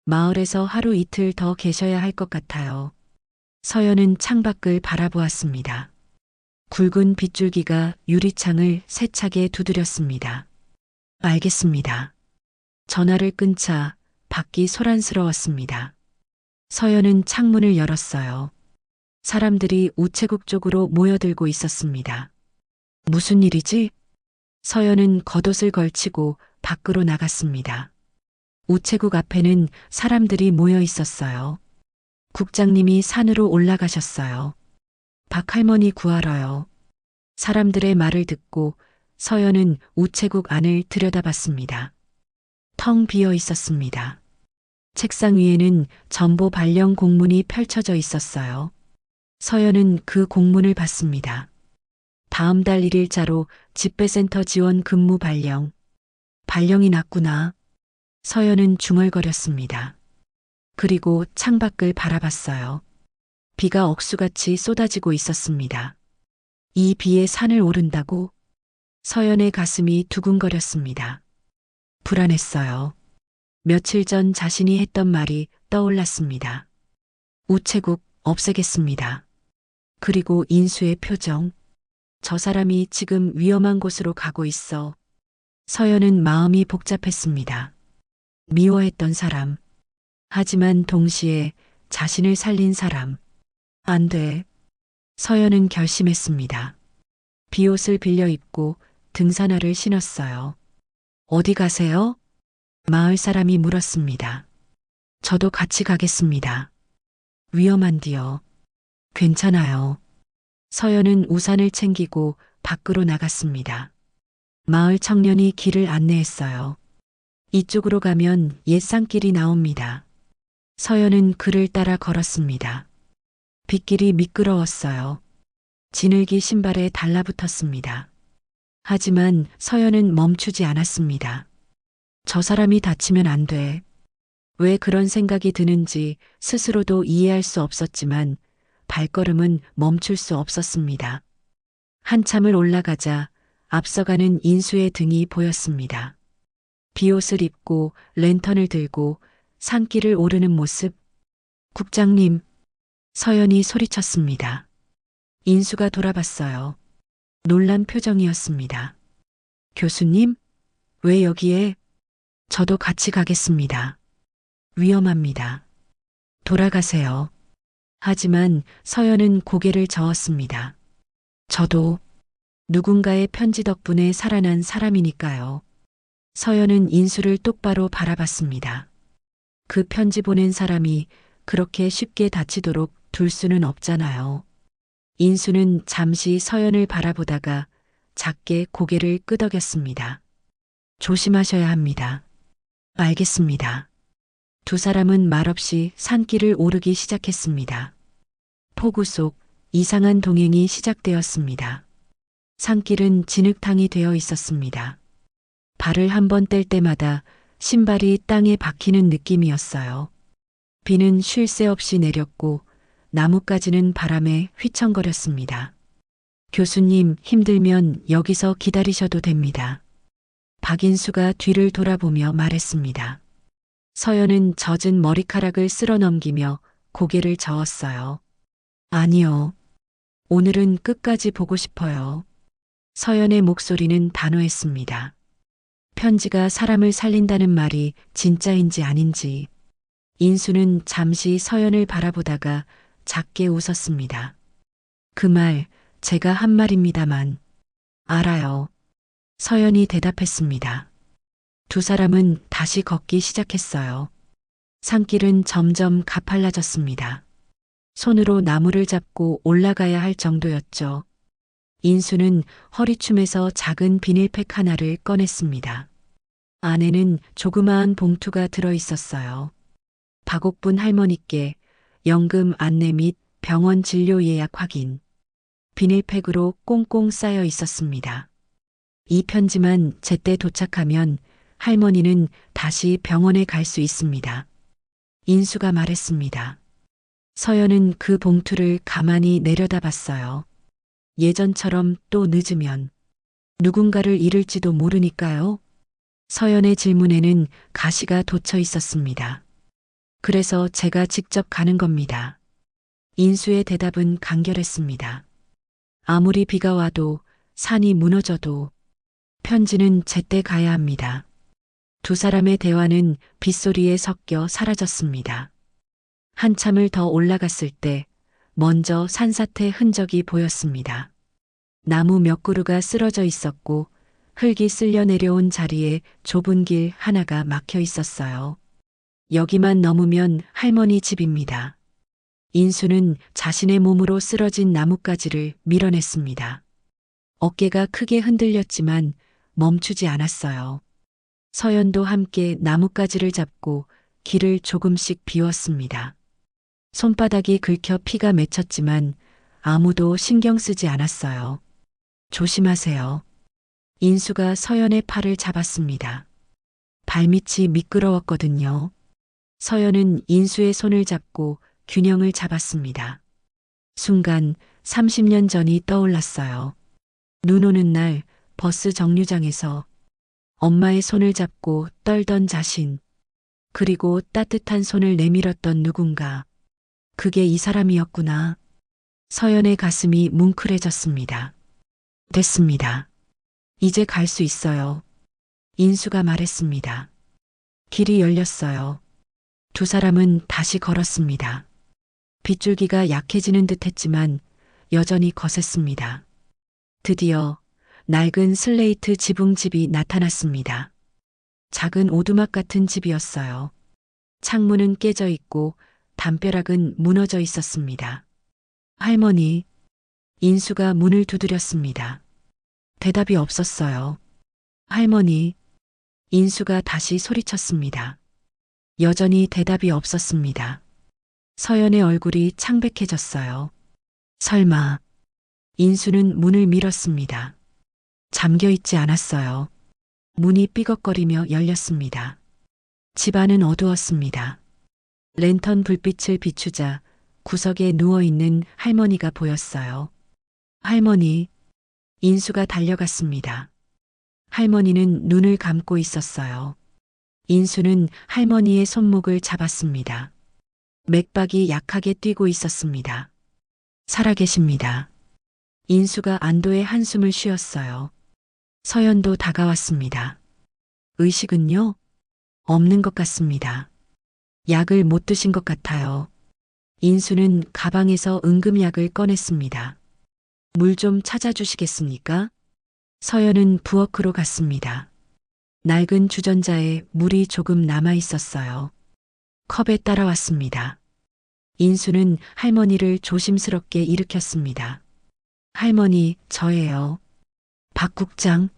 마을에서 하루 이틀 더 계셔야 할 것 같아요. 서연은 창밖을 바라보았습니다. 굵은 빗줄기가 유리창을 세차게 두드렸습니다. 알겠습니다. 전화를 끊자 밖이 소란스러웠습니다. 서연은 창문을 열었어요. 사람들이 우체국 쪽으로 모여들고 있었습니다. 무슨 일이지? 서연은 겉옷을 걸치고 밖으로 나갔습니다. 우체국 앞에는 사람들이 모여 있었어요. 국장님이 산으로 올라가셨어요. 박할머니 구하러요. 사람들의 말을 듣고 서연은 우체국 안을 들여다봤습니다. 텅 비어 있었습니다. 책상 위에는 전보 발령 공문이 펼쳐져 있었어요. 서연은 그 공문을 봤습니다. 다음 달 1일자로 집배센터 지원 근무 발령. 발령이 났구나. 서연은 중얼거렸습니다. 그리고 창밖을 바라봤어요. 비가 억수같이 쏟아지고 있었습니다. 이 비에 산을 오른다고? 서연의 가슴이 두근거렸습니다. 불안했어요. 며칠 전 자신이 했던 말이 떠올랐습니다. 우체국 없애겠습니다. 그리고 인수의 표정. 저 사람이 지금 위험한 곳으로 가고 있어. 서연은 마음이 복잡했습니다. 미워했던 사람. 하지만 동시에 자신을 살린 사람. 안 돼. 서연은 결심했습니다. 비옷을 빌려 입고 등산화를 신었어요. 어디 가세요? 마을 사람이 물었습니다. 저도 같이 가겠습니다. 위험한디요. 괜찮아요. 서연은 우산을 챙기고 밖으로 나갔습니다. 마을 청년이 길을 안내했어요. 이쪽으로 가면 옛산길이 나옵니다. 서연은 그를 따라 걸었습니다. 빗길이 미끄러웠어요. 지늘기 신발에 달라붙었습니다. 하지만 서연은 멈추지 않았습니다. 저 사람이 다치면 안 돼. 왜 그런 생각이 드는지 스스로도 이해할 수 없었지만 발걸음은 멈출 수 없었습니다. 한참을 올라가자 앞서가는 인수의 등이 보였습니다. 비옷을 입고 랜턴을 들고 산길을 오르는 모습. 국장님, 서연이 소리쳤습니다. 인수가 돌아봤어요. 놀란 표정이었습니다. 교수님, 왜 여기에? 저도 같이 가겠습니다. 위험합니다. 돌아가세요. 하지만 서연은 고개를 저었습니다. 저도 누군가의 편지 덕분에 살아난 사람이니까요. 서연은 인수를 똑바로 바라봤습니다. 그 편지 보낸 사람이 그렇게 쉽게 다치도록 둘 수는 없잖아요. 인수는 잠시 서연을 바라보다가 작게 고개를 끄덕였습니다. 조심하셔야 합니다. 알겠습니다. 두 사람은 말없이 산길을 오르기 시작했습니다. 폭우 속 이상한 동행이 시작되었습니다. 산길은 진흙탕이 되어 있었습니다. 발을 한 번 뗄 때마다 신발이 땅에 박히는 느낌이었어요. 비는 쉴 새 없이 내렸고 나뭇가지는 바람에 휘청거렸습니다. 교수님, 힘들면 여기서 기다리셔도 됩니다. 박인수가 뒤를 돌아보며 말했습니다. 서연은 젖은 머리카락을 쓸어 넘기며 고개를 저었어요. 아니요. 오늘은 끝까지 보고 싶어요. 서연의 목소리는 단호했습니다. 편지가 사람을 살린다는 말이 진짜인지 아닌지. 인수는 잠시 서연을 바라보다가 작게 웃었습니다. 그 말 제가 한 말입니다만. 알아요. 서연이 대답했습니다. 두 사람은 다시 걷기 시작했어요. 산길은 점점 가팔라졌습니다. 손으로 나무를 잡고 올라가야 할 정도였죠. 인수는 허리춤에서 작은 비닐팩 하나를 꺼냈습니다. 안에는 조그마한 봉투가 들어 있었어요. 박옥분 할머니께 연금 안내 및 병원 진료 예약 확인. 비닐팩으로 꽁꽁 싸여 있었습니다. 이 편지만 제때 도착하면 할머니는 다시 병원에 갈 수 있습니다. 인수가 말했습니다. 서연은 그 봉투를 가만히 내려다봤어요. 예전처럼 또 늦으면 누군가를 잃을지도 모르니까요. 서연의 질문에는 가시가 돋쳐 있었습니다. 그래서 제가 직접 가는 겁니다. 인수의 대답은 간결했습니다. 아무리 비가 와도 산이 무너져도 편지는 제때 가야 합니다. 두 사람의 대화는 빗소리에 섞여 사라졌습니다. 한참을 더 올라갔을 때 먼저 산사태 흔적이 보였습니다. 나무 몇 그루가 쓰러져 있었고 흙이 쓸려 내려온 자리에 좁은 길 하나가 막혀 있었어요. 여기만 넘으면 할머니 집입니다. 인수는 자신의 몸으로 쓰러진 나뭇가지를 밀어냈습니다. 어깨가 크게 흔들렸지만 멈추지 않았어요. 서연도 함께 나뭇가지를 잡고 길을 조금씩 비웠습니다. 손바닥이 긁혀 피가 맺혔지만 아무도 신경 쓰지 않았어요. 조심하세요. 인수가 서연의 팔을 잡았습니다. 발밑이 미끄러웠거든요. 서연은 인수의 손을 잡고 균형을 잡았습니다. 순간 30년 전이 떠올랐어요. 눈 오는 날 버스 정류장에서 엄마의 손을 잡고 떨던 자신, 그리고 따뜻한 손을 내밀었던 누군가. 그게 이 사람이었구나. 서연의 가슴이 뭉클해졌습니다. 됐습니다. 이제 갈 수 있어요. 인수가 말했습니다. 길이 열렸어요. 두 사람은 다시 걸었습니다. 빗줄기가 약해지는 듯 했지만 여전히 거셌습니다. 드디어 낡은 슬레이트 지붕집이 나타났습니다. 작은 오두막 같은 집이었어요. 창문은 깨져 있고 담벼락은 무너져 있었습니다. 할머니, 인수가 문을 두드렸습니다. 대답이 없었어요. 할머니, 인수가 다시 소리쳤습니다. 여전히 대답이 없었습니다. 서연의 얼굴이 창백해졌어요. 설마, 인수는 문을 밀었습니다. 잠겨 있지 않았어요. 문이 삐걱거리며 열렸습니다. 집 안은 어두웠습니다. 랜턴 불빛을 비추자 구석에 누워있는 할머니가 보였어요. 할머니, 인수가 달려갔습니다. 할머니는 눈을 감고 있었어요. 인수는 할머니의 손목을 잡았습니다. 맥박이 약하게 뛰고 있었습니다. 살아계십니다. 인수가 안도의 한숨을 쉬었어요. 서연도 다가왔습니다. 의식은요? 없는 것 같습니다. 약을 못 드신 것 같아요. 인수는 가방에서 응급약을 꺼냈습니다. 물 좀 찾아주시겠습니까? 서연은 부엌으로 갔습니다. 낡은 주전자에 물이 조금 남아 있었어요. 컵에 따라왔습니다. 인수는 할머니를 조심스럽게 일으켰습니다. 할머니, 저예요. 박 국장.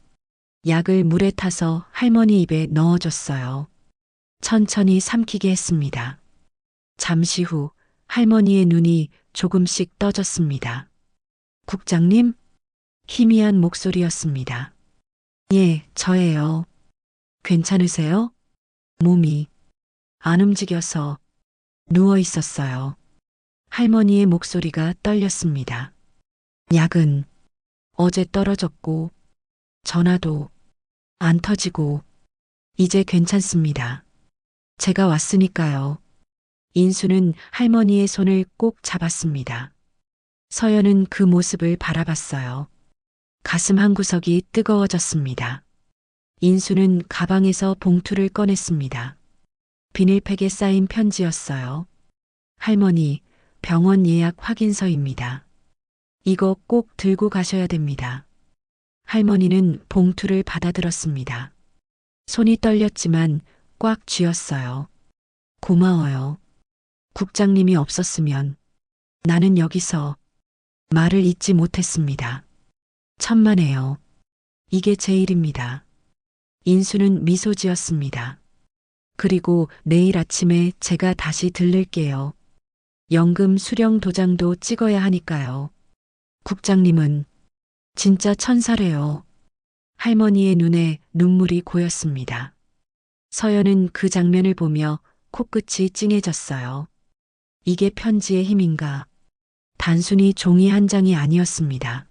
약을 물에 타서 할머니 입에 넣어줬어요. 천천히 삼키게 했습니다. 잠시 후 할머니의 눈이 조금씩 떠졌습니다. 국장님? 희미한 목소리였습니다. 예, 저예요. 괜찮으세요? 몸이 안 움직여서 누워 있었어요. 할머니의 목소리가 떨렸습니다. 약은 어제 떨어졌고 전화도 안 터지고 이제 괜찮습니다. 제가 왔으니까요. 인수는 할머니의 손을 꼭 잡았습니다. 서연은 그 모습을 바라봤어요. 가슴 한구석이 뜨거워졌습니다. 인수는 가방에서 봉투를 꺼냈습니다. 비닐팩에 쌓인 편지였어요. 할머니, 병원 예약 확인서입니다. 이거 꼭 들고 가셔야 됩니다. 할머니는 봉투를 받아들었습니다. 손이 떨렸지만 꽉 쥐었어요. 고마워요. 국장님이 없었으면 나는 여기서 말을 잇지 못했습니다. 천만에요. 이게 제 일입니다. 인수는 미소 지었습니다. 그리고 내일 아침에 제가 다시 들를게요. 연금 수령 도장도 찍어야 하니까요. 국장님은 진짜 천사래요. 할머니의 눈에 눈물이 고였습니다. 서연은 그 장면을 보며 코끝이 찡해졌어요. 이게 편지의 힘인가? 단순히 종이 한 장이 아니었습니다.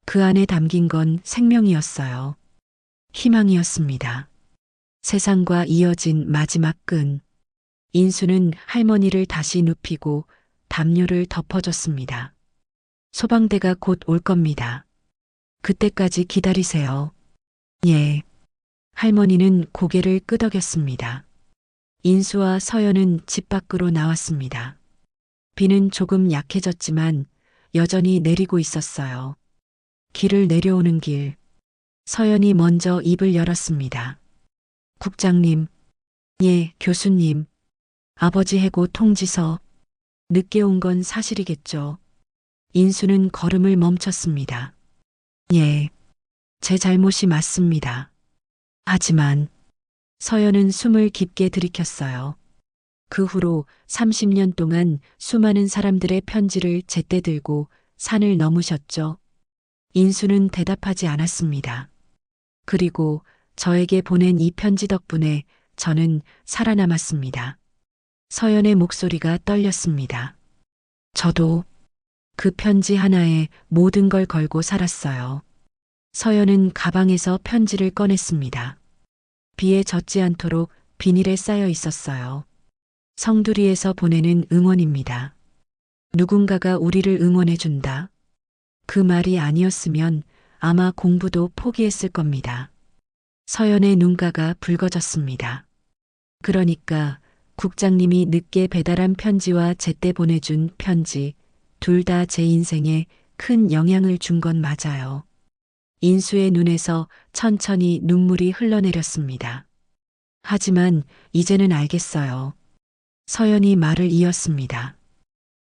그 안에 담긴 건 생명이었어요. 희망이었습니다. 세상과 이어진 마지막 끈. 인수는 할머니를 다시 눕히고 담요를 덮어줬습니다. 소방대가 곧 올 겁니다. 그때까지 기다리세요. 예. 할머니는 고개를 끄덕였습니다. 인수와 서연은 집 밖으로 나왔습니다. 비는 조금 약해졌지만 여전히 내리고 있었어요. 길을 내려오는 길. 서연이 먼저 입을 열었습니다. 국장님. 예, 교수님. 아버지 해고 통지서. 늦게 온 건 사실이겠죠. 인수는 걸음을 멈췄습니다. 예, 제 잘못이 맞습니다. 하지만 서연은 숨을 깊게 들이켰어요. 그 후로 30년 동안 수많은 사람들의 편지를 제때 들고 산을 넘으셨죠. 인수는 대답하지 않았습니다. 그리고 저에게 보낸 이 편지 덕분에 저는 살아남았습니다. 서연의 목소리가 떨렸습니다. 저도 그 편지 하나에 모든 걸 걸고 살았어요. 서연은 가방에서 편지를 꺼냈습니다. 비에 젖지 않도록 비닐에 쌓여 있었어요. 성두리에서 보내는 응원입니다. 누군가가 우리를 응원해준다. 그 말이 아니었으면 아마 공부도 포기했을 겁니다. 서연의 눈가가 붉어졌습니다. 그러니까 국장님이 늦게 배달한 편지와 제때 보내준 편지, 둘 다 제 인생에 큰 영향을 준 건 맞아요. 인수의 눈에서 천천히 눈물이 흘러내렸습니다. 하지만 이제는 알겠어요. 서연이 말을 이었습니다.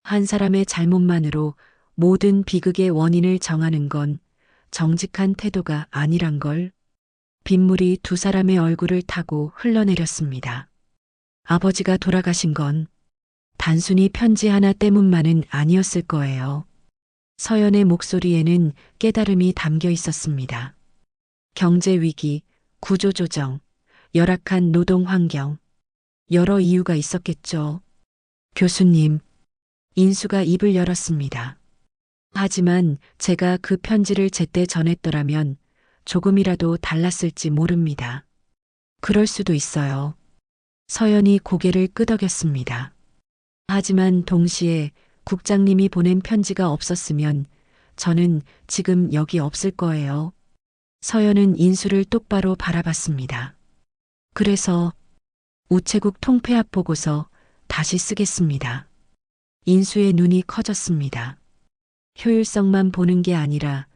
한 사람의 잘못만으로 모든 비극의 원인을 정하는 건 정직한 태도가 아니란 걸. 빗물이 두 사람의 얼굴을 타고 흘러내렸습니다. 아버지가 돌아가신 건 단순히 편지 하나 때문만은 아니었을 거예요. 서연의 목소리에는 깨달음이 담겨 있었습니다. 경제 위기, 구조조정, 열악한 노동 환경, 여러 이유가 있었겠죠. 교수님, 인수가 입을 열었습니다. 하지만 제가 그 편지를 제때 전했더라면 조금이라도 달랐을지 모릅니다. 그럴 수도 있어요. 서연이 고개를 끄덕였습니다. 하지만 동시에 국장님이 보낸 편지가 없었으면 저는 지금 여기 없을 거예요. 서연은 인수를 똑바로 바라봤습니다. 그래서 우체국 통폐합 보고서 다시 쓰겠습니다. 인수의 눈이 커졌습니다. 효율성만 보는 게 아니라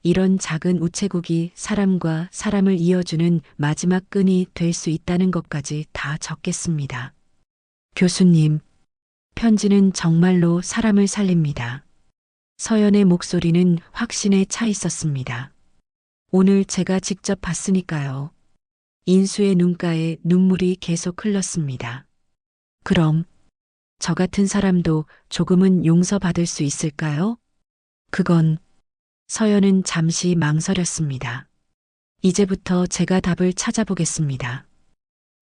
이런 작은 우체국이 사람과 사람을 이어주는 마지막 끈이 될 수 있다는 것까지 다 적겠습니다. 교수님, 편지는 정말로 사람을 살립니다. 서연의 목소리는 확신에 차 있었습니다. 오늘 제가 직접 봤으니까요. 인수의 눈가에 눈물이 계속 흘렀습니다. 그럼 저 같은 사람도 조금은 용서받을 수 있을까요? 그건 서연은 잠시 망설였습니다. 이제부터 제가 답을 찾아보겠습니다.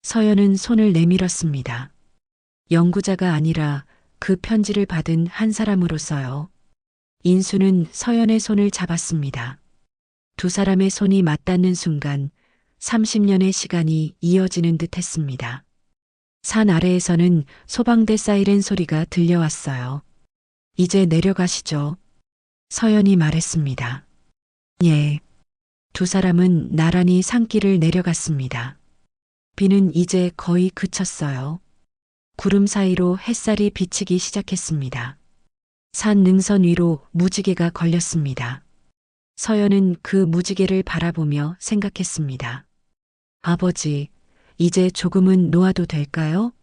서연은 손을 내밀었습니다. 연구자가 아니라 그 편지를 받은 한 사람으로서요. 인수는 서연의 손을 잡았습니다. 두 사람의 손이 맞닿는 순간 30년의 시간이 이어지는 듯 했습니다. 산 아래에서는 소방대 사이렌 소리가 들려왔어요. 이제 내려가시죠. 서연이 말했습니다. 예. 두 사람은 나란히 산길을 내려갔습니다. 비는 이제 거의 그쳤어요. 구름 사이로 햇살이 비치기 시작했습니다. 산 능선 위로 무지개가 걸렸습니다. 서연은 그 무지개를 바라보며 생각했습니다. 아버지, 이제 조금은 놓아도 될까요?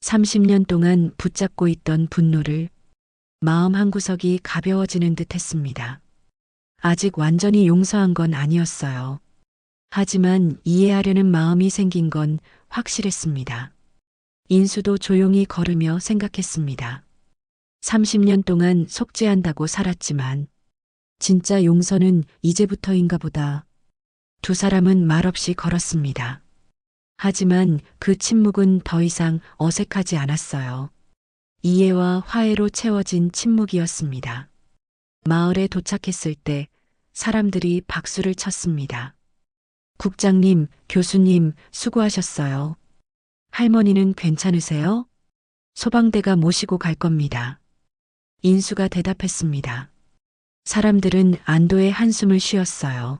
30년 동안 붙잡고 있던 분노를 마음 한구석이 가벼워지는 듯 했습니다. 아직 완전히 용서한 건 아니었어요. 하지만 이해하려는 마음이 생긴 건 확실했습니다. 인수도 조용히 걸으며 생각했습니다. 30년 동안 속죄한다고 살았지만 진짜 용서는 이제부터인가 보다. 두 사람은 말없이 걸었습니다. 하지만 그 침묵은 더 이상 어색하지 않았어요. 이해와 화해로 채워진 침묵이었습니다. 마을에 도착했을 때 사람들이 박수를 쳤습니다. 국장님, 교수님, 수고하셨어요. 할머니는 괜찮으세요? 소방대가 모시고 갈 겁니다. 인수가 대답했습니다. 사람들은 안도의 한숨을 쉬었어요.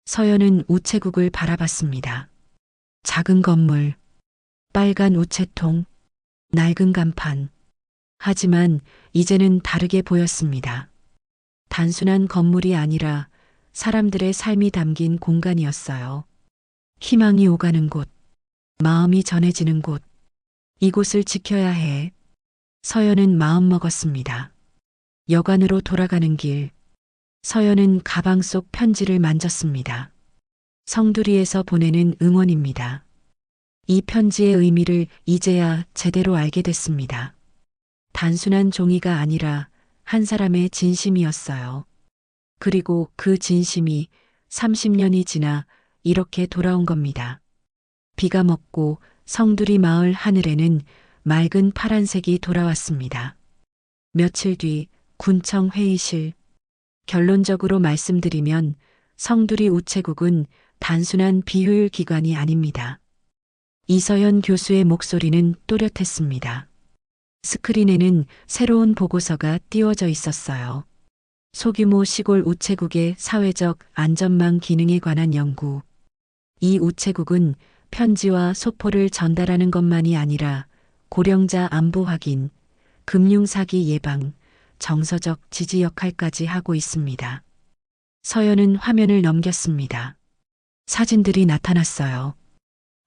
서연은 우체국을 바라봤습니다. 작은 건물, 빨간 우체통, 낡은 간판. 하지만 이제는 다르게 보였습니다. 단순한 건물이 아니라 사람들의 삶이 담긴 공간이었어요. 희망이 오가는 곳, 마음이 전해지는 곳. 이곳을 지켜야 해. 서연은 마음먹었습니다. 여관으로 돌아가는 길. 서연은 가방 속 편지를 만졌습니다. 성두리에서 보내는 응원입니다. 이 편지의 의미를 이제야 제대로 알게 됐습니다. 단순한 종이가 아니라 한 사람의 진심이었어요. 그리고 그 진심이 30년이 지나 이렇게 돌아온 겁니다. 비가 먹고 성두리 마을 하늘에는 맑은 파란색이 돌아왔습니다. 며칠 뒤 군청 회의실. 결론적으로 말씀드리면 성두리 우체국은 단순한 비효율 기관이 아닙니다. 이서연 교수의 목소리는 또렷했습니다. 스크린에는 새로운 보고서가 띄워져 있었어요. 소규모 시골 우체국의 사회적 안전망 기능에 관한 연구. 이 우체국은 편지와 소포를 전달하는 것만이 아니라 고령자 안부 확인, 금융사기 예방, 정서적 지지 역할까지 하고 있습니다. 서연은 화면을 넘겼습니다. 사진들이 나타났어요.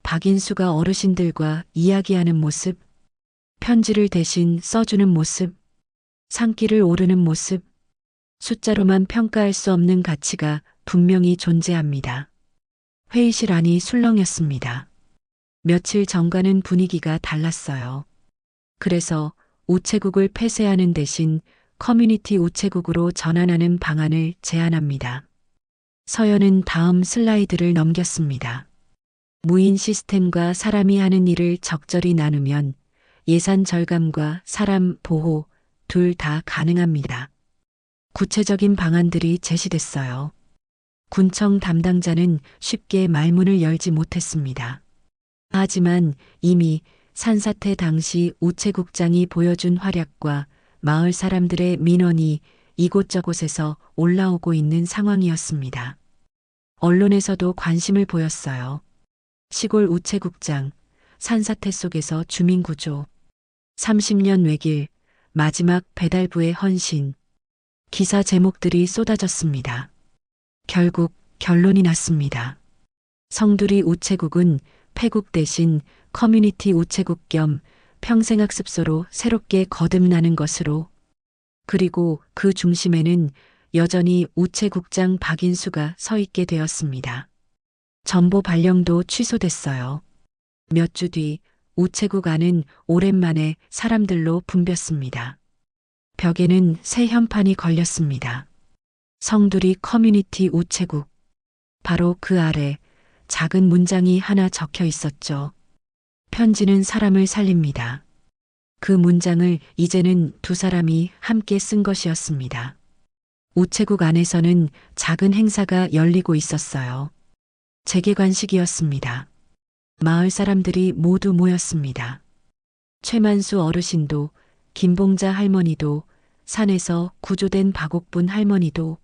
박인수가 어르신들과 이야기하는 모습, 편지를 대신 써주는 모습, 산길을 오르는 모습, 숫자로만 평가할 수 없는 가치가 분명히 존재합니다. 회의실 안이 술렁였습니다. 며칠 전과는 분위기가 달랐어요. 그래서 우체국을 폐쇄하는 대신 커뮤니티 우체국으로 전환하는 방안을 제안합니다. 서연은 다음 슬라이드를 넘겼습니다. 무인 시스템과 사람이 하는 일을 적절히 나누면 예산 절감과 사람 보호 둘 다 가능합니다. 구체적인 방안들이 제시됐어요. 군청 담당자는 쉽게 말문을 열지 못했습니다. 하지만 이미 산사태 당시 우체국장이 보여준 활약과 마을 사람들의 민원이 이곳저곳에서 올라오고 있는 상황이었습니다. 언론에서도 관심을 보였어요. 시골 우체국장, 산사태 속에서 주민구조, 30년 외길, 마지막 배달부의 헌신. 기사 제목들이 쏟아졌습니다. 결국 결론이 났습니다. 성두리 우체국은 폐국 대신 커뮤니티 우체국 겸 평생학습소로 새롭게 거듭나는 것으로. 그리고 그 중심에는 여전히 우체국장 박인수가 서 있게 되었습니다. 전보 발령도 취소됐어요. 몇 주 뒤 우체국 안은 오랜만에 사람들로 붐볐습니다. 벽에는 새 현판이 걸렸습니다. 성두리 커뮤니티 우체국. 바로 그 아래 작은 문장이 하나 적혀 있었죠. 편지는 사람을 살립니다. 그 문장을 이제는 두 사람이 함께 쓴 것이었습니다. 우체국 안에서는 작은 행사가 열리고 있었어요. 재개관식이었습니다. 마을 사람들이 모두 모였습니다. 최만수 어르신도, 김봉자 할머니도, 산에서 구조된 박옥분 할머니도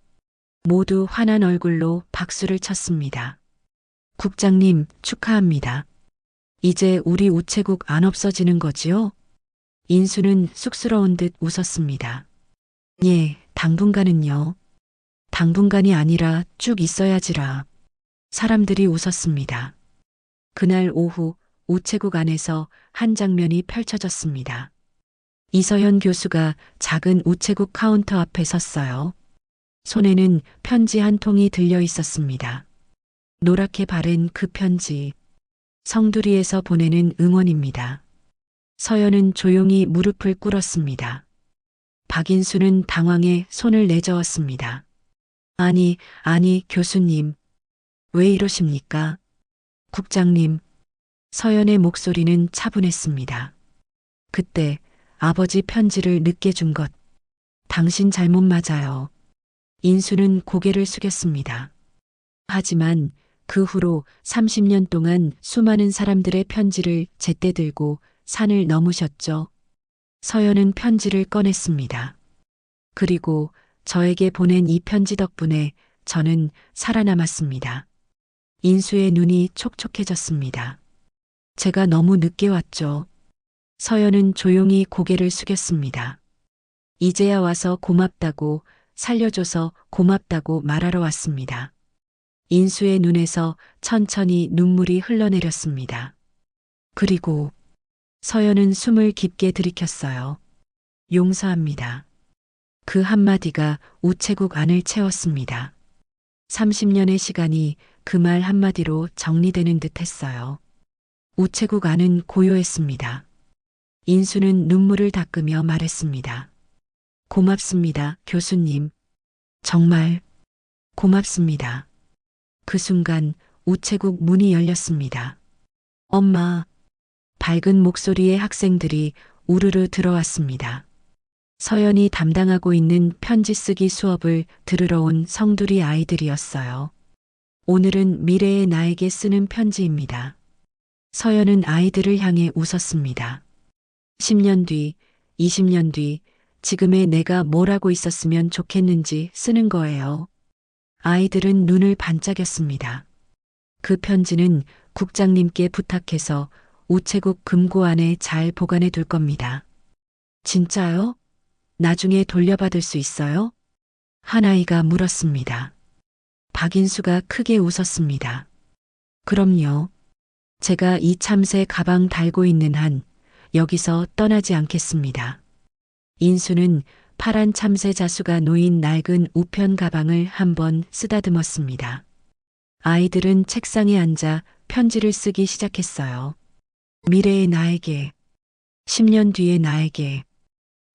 모두 환한 얼굴로 박수를 쳤습니다. 국장님, 축하합니다. 이제 우리 우체국 안 없어지는 거지요? 인수는 쑥스러운 듯 웃었습니다. 예, 당분간은요. 당분간이 아니라 쭉 있어야지라. 사람들이 웃었습니다. 그날 오후 우체국 안에서 한 장면이 펼쳐졌습니다. 이서현 교수가 작은 우체국 카운터 앞에 섰어요. 손에는 편지 한 통이 들려 있었습니다. 노랗게 바른 그 편지. 성두리에서 보내는 응원입니다. 서연은 조용히 무릎을 꿇었습니다. 박인수는 당황해 손을 내저었습니다. 아니, 교수님. 왜 이러십니까? 국장님. 서연의 목소리는 차분했습니다. 그때 아버지 편지를 늦게 준 것. 당신 잘못 맞아요. 인수는 고개를 숙였습니다. 하지만 그 후로 30년 동안 수많은 사람들의 편지를 제때 들고 산을 넘으셨죠. 서연은 편지를 꺼냈습니다. 그리고 저에게 보낸 이 편지 덕분에 저는 살아남았습니다. 인수의 눈이 촉촉해졌습니다. 제가 너무 늦게 왔죠. 서연은 조용히 고개를 숙였습니다. 이제야 와서 고맙다고, 살려줘서 고맙다고 말하러 왔습니다. 인수의 눈에서 천천히 눈물이 흘러내렸습니다. 그리고 서연은 숨을 깊게 들이켰어요. 용서합니다. 그 한마디가 우체국 안을 채웠습니다. 30년의 시간이 그 말 한마디로 정리되는 듯 했어요. 우체국 안은 고요했습니다. 인수는 눈물을 닦으며 말했습니다. 고맙습니다, 교수님. 정말 고맙습니다. 그 순간 우체국 문이 열렸습니다. 엄마. 밝은 목소리의 학생들이 우르르 들어왔습니다. 서연이 담당하고 있는 편지 쓰기 수업을 들으러 온 성두리 아이들이었어요. 오늘은 미래의 나에게 쓰는 편지입니다. 서연은 아이들을 향해 웃었습니다. 10년 뒤, 20년 뒤, 지금의 내가 뭘 하고 있었으면 좋겠는지 쓰는 거예요. 아이들은 눈을 반짝였습니다. 그 편지는 국장님께 부탁해서 우체국 금고 안에 잘 보관해 둘 겁니다. 진짜요? 나중에 돌려받을 수 있어요? 한 아이가 물었습니다. 박인수가 크게 웃었습니다. 그럼요. 제가 이 참새 가방 달고 있는 한 여기서 떠나지 않겠습니다. 인수는 파란 참새 자수가 놓인 낡은 우편 가방을 한번 쓰다듬었습니다. 아이들은 책상에 앉아 편지를 쓰기 시작했어요. 미래의 나에게, 10년 뒤의 나에게,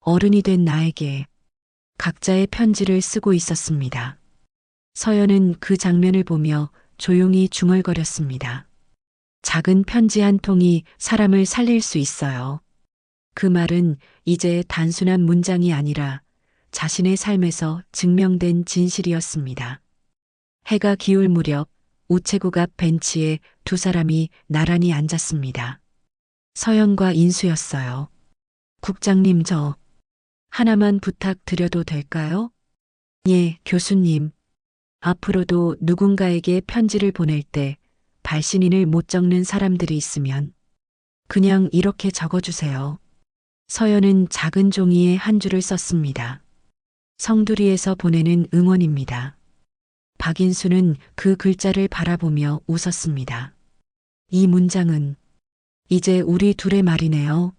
어른이 된 나에게 각자의 편지를 쓰고 있었습니다. 서연은 그 장면을 보며 조용히 중얼거렸습니다. 작은 편지 한 통이 사람을 살릴 수 있어요. 그 말은 이제 단순한 문장이 아니라 자신의 삶에서 증명된 진실이었습니다. 해가 기울 무렵 우체국 앞 벤치에 두 사람이 나란히 앉았습니다. 서연과 인수였어요. 국장님, 저 하나만 부탁드려도 될까요? 예, 교수님. 앞으로도 누군가에게 편지를 보낼 때 발신인을 못 적는 사람들이 있으면 그냥 이렇게 적어주세요. 서연은 작은 종이에 한 줄을 썼습니다. 성두리에서 보내는 응원입니다. 박인수는 그 글자를 바라보며 웃었습니다. 이 문장은 이제 우리 둘의 말이네요.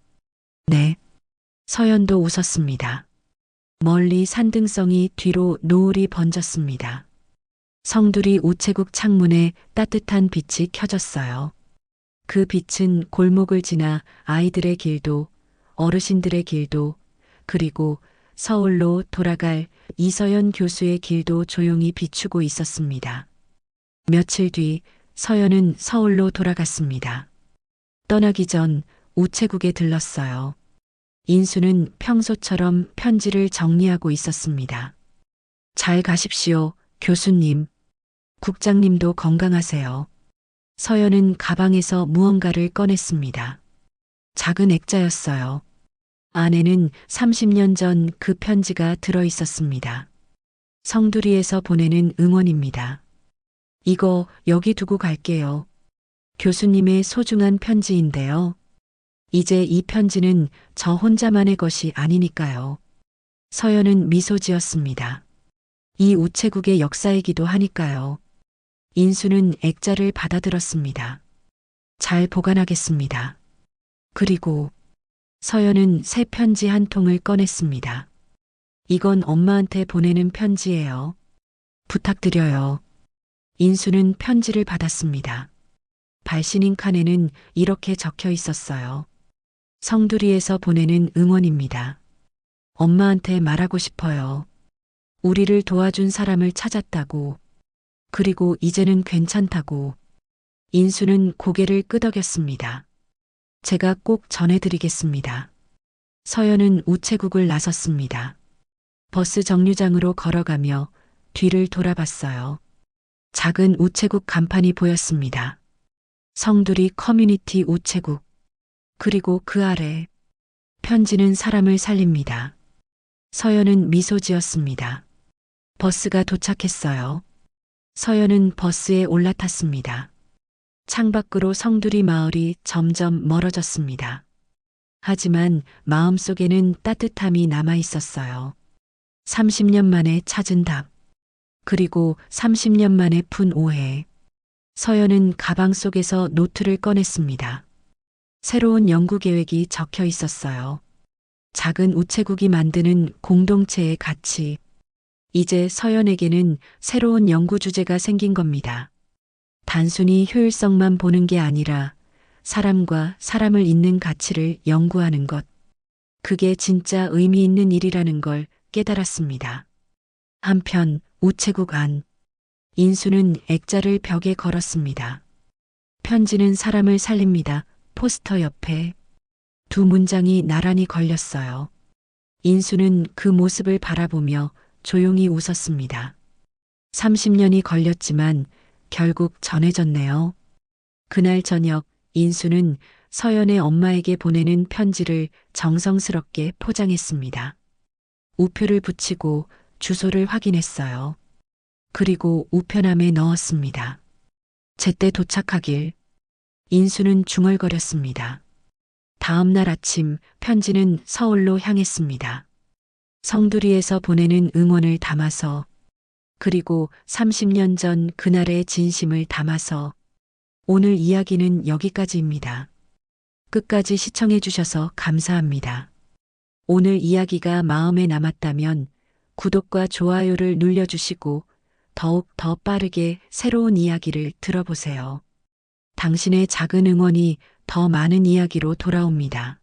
네. 서연도 웃었습니다. 멀리 산등성이 뒤로 노을이 번졌습니다. 성두리 우체국 창문에 따뜻한 빛이 켜졌어요. 그 빛은 골목을 지나 아이들의 길도, 어르신들의 길도, 그리고 서울로 돌아갈 이서연 교수의 길도 조용히 비추고 있었습니다. 며칠 뒤 서연은 서울로 돌아갔습니다. 떠나기 전 우체국에 들렀어요. 인수는 평소처럼 편지를 정리하고 있었습니다. 잘 가십시오, 교수님. 국장님도 건강하세요. 서연은 가방에서 무언가를 꺼냈습니다. 작은 액자였어요. 안에는 30년 전 그 편지가 들어 있었습니다. 성두리에서 보내는 응원입니다. 이거 여기 두고 갈게요. 교수님의 소중한 편지인데요. 이제 이 편지는 저 혼자만의 것이 아니니까요. 서연은 미소 지었습니다. 이 우체국의 역사이기도 하니까요. 인수는 액자를 받아들었습니다. 잘 보관하겠습니다. 그리고 서연은 새 편지 한 통을 꺼냈습니다. 이건 엄마한테 보내는 편지예요. 부탁드려요. 인수는 편지를 받았습니다. 발신인 칸에는 이렇게 적혀 있었어요. 성두리에서 보내는 응원입니다. 엄마한테 말하고 싶어요. 우리를 도와준 사람을 찾았다고. 그리고 이제는 괜찮다고. 인수는 고개를 끄덕였습니다. 제가 꼭 전해드리겠습니다. 서연은 우체국을 나섰습니다. 버스 정류장으로 걸어가며 뒤를 돌아봤어요. 작은 우체국 간판이 보였습니다. 성두리 커뮤니티 우체국. 그리고 그 아래 편지는 사람을 살립니다. 서연은 미소 지었습니다. 버스가 도착했어요. 서연은 버스에 올라탔습니다. 창밖으로 성두리 마을이 점점 멀어졌습니다. 하지만 마음속에는 따뜻함이 남아 있었어요. 30년 만에 찾은 답. 그리고 30년 만에 푼 오해. 서연은 가방 속에서 노트를 꺼냈습니다. 새로운 연구 계획이 적혀 있었어요. 작은 우체국이 만드는 공동체의 가치. 이제 서연에게는 새로운 연구 주제가 생긴 겁니다. 단순히 효율성만 보는 게 아니라 사람과 사람을 잇는 가치를 연구하는 것. 그게 진짜 의미 있는 일이라는 걸 깨달았습니다. 한편 우체국 안. 인수는 액자를 벽에 걸었습니다. 편지는 사람을 살립니다. 포스터 옆에 두 문장이 나란히 걸렸어요. 인수는 그 모습을 바라보며 조용히 웃었습니다. 30년이 걸렸지만 결국 전해졌네요. 그날 저녁 인수는 서연의 엄마에게 보내는 편지를 정성스럽게 포장했습니다. 우표를 붙이고 주소를 확인했어요. 그리고 우편함에 넣었습니다. 제때 도착하길. 인수는 중얼거렸습니다. 다음 날 아침 편지는 서울로 향했습니다. 성두리에서 보내는 응원을 담아서, 그리고 30년 전 그날의 진심을 담아서. 오늘 이야기는 여기까지입니다. 끝까지 시청해 주셔서 감사합니다. 오늘 이야기가 마음에 남았다면 구독과 좋아요를 눌러주시고 더욱 더 빠르게 새로운 이야기를 들어보세요. 당신의 작은 응원이 더 많은 이야기로 돌아옵니다.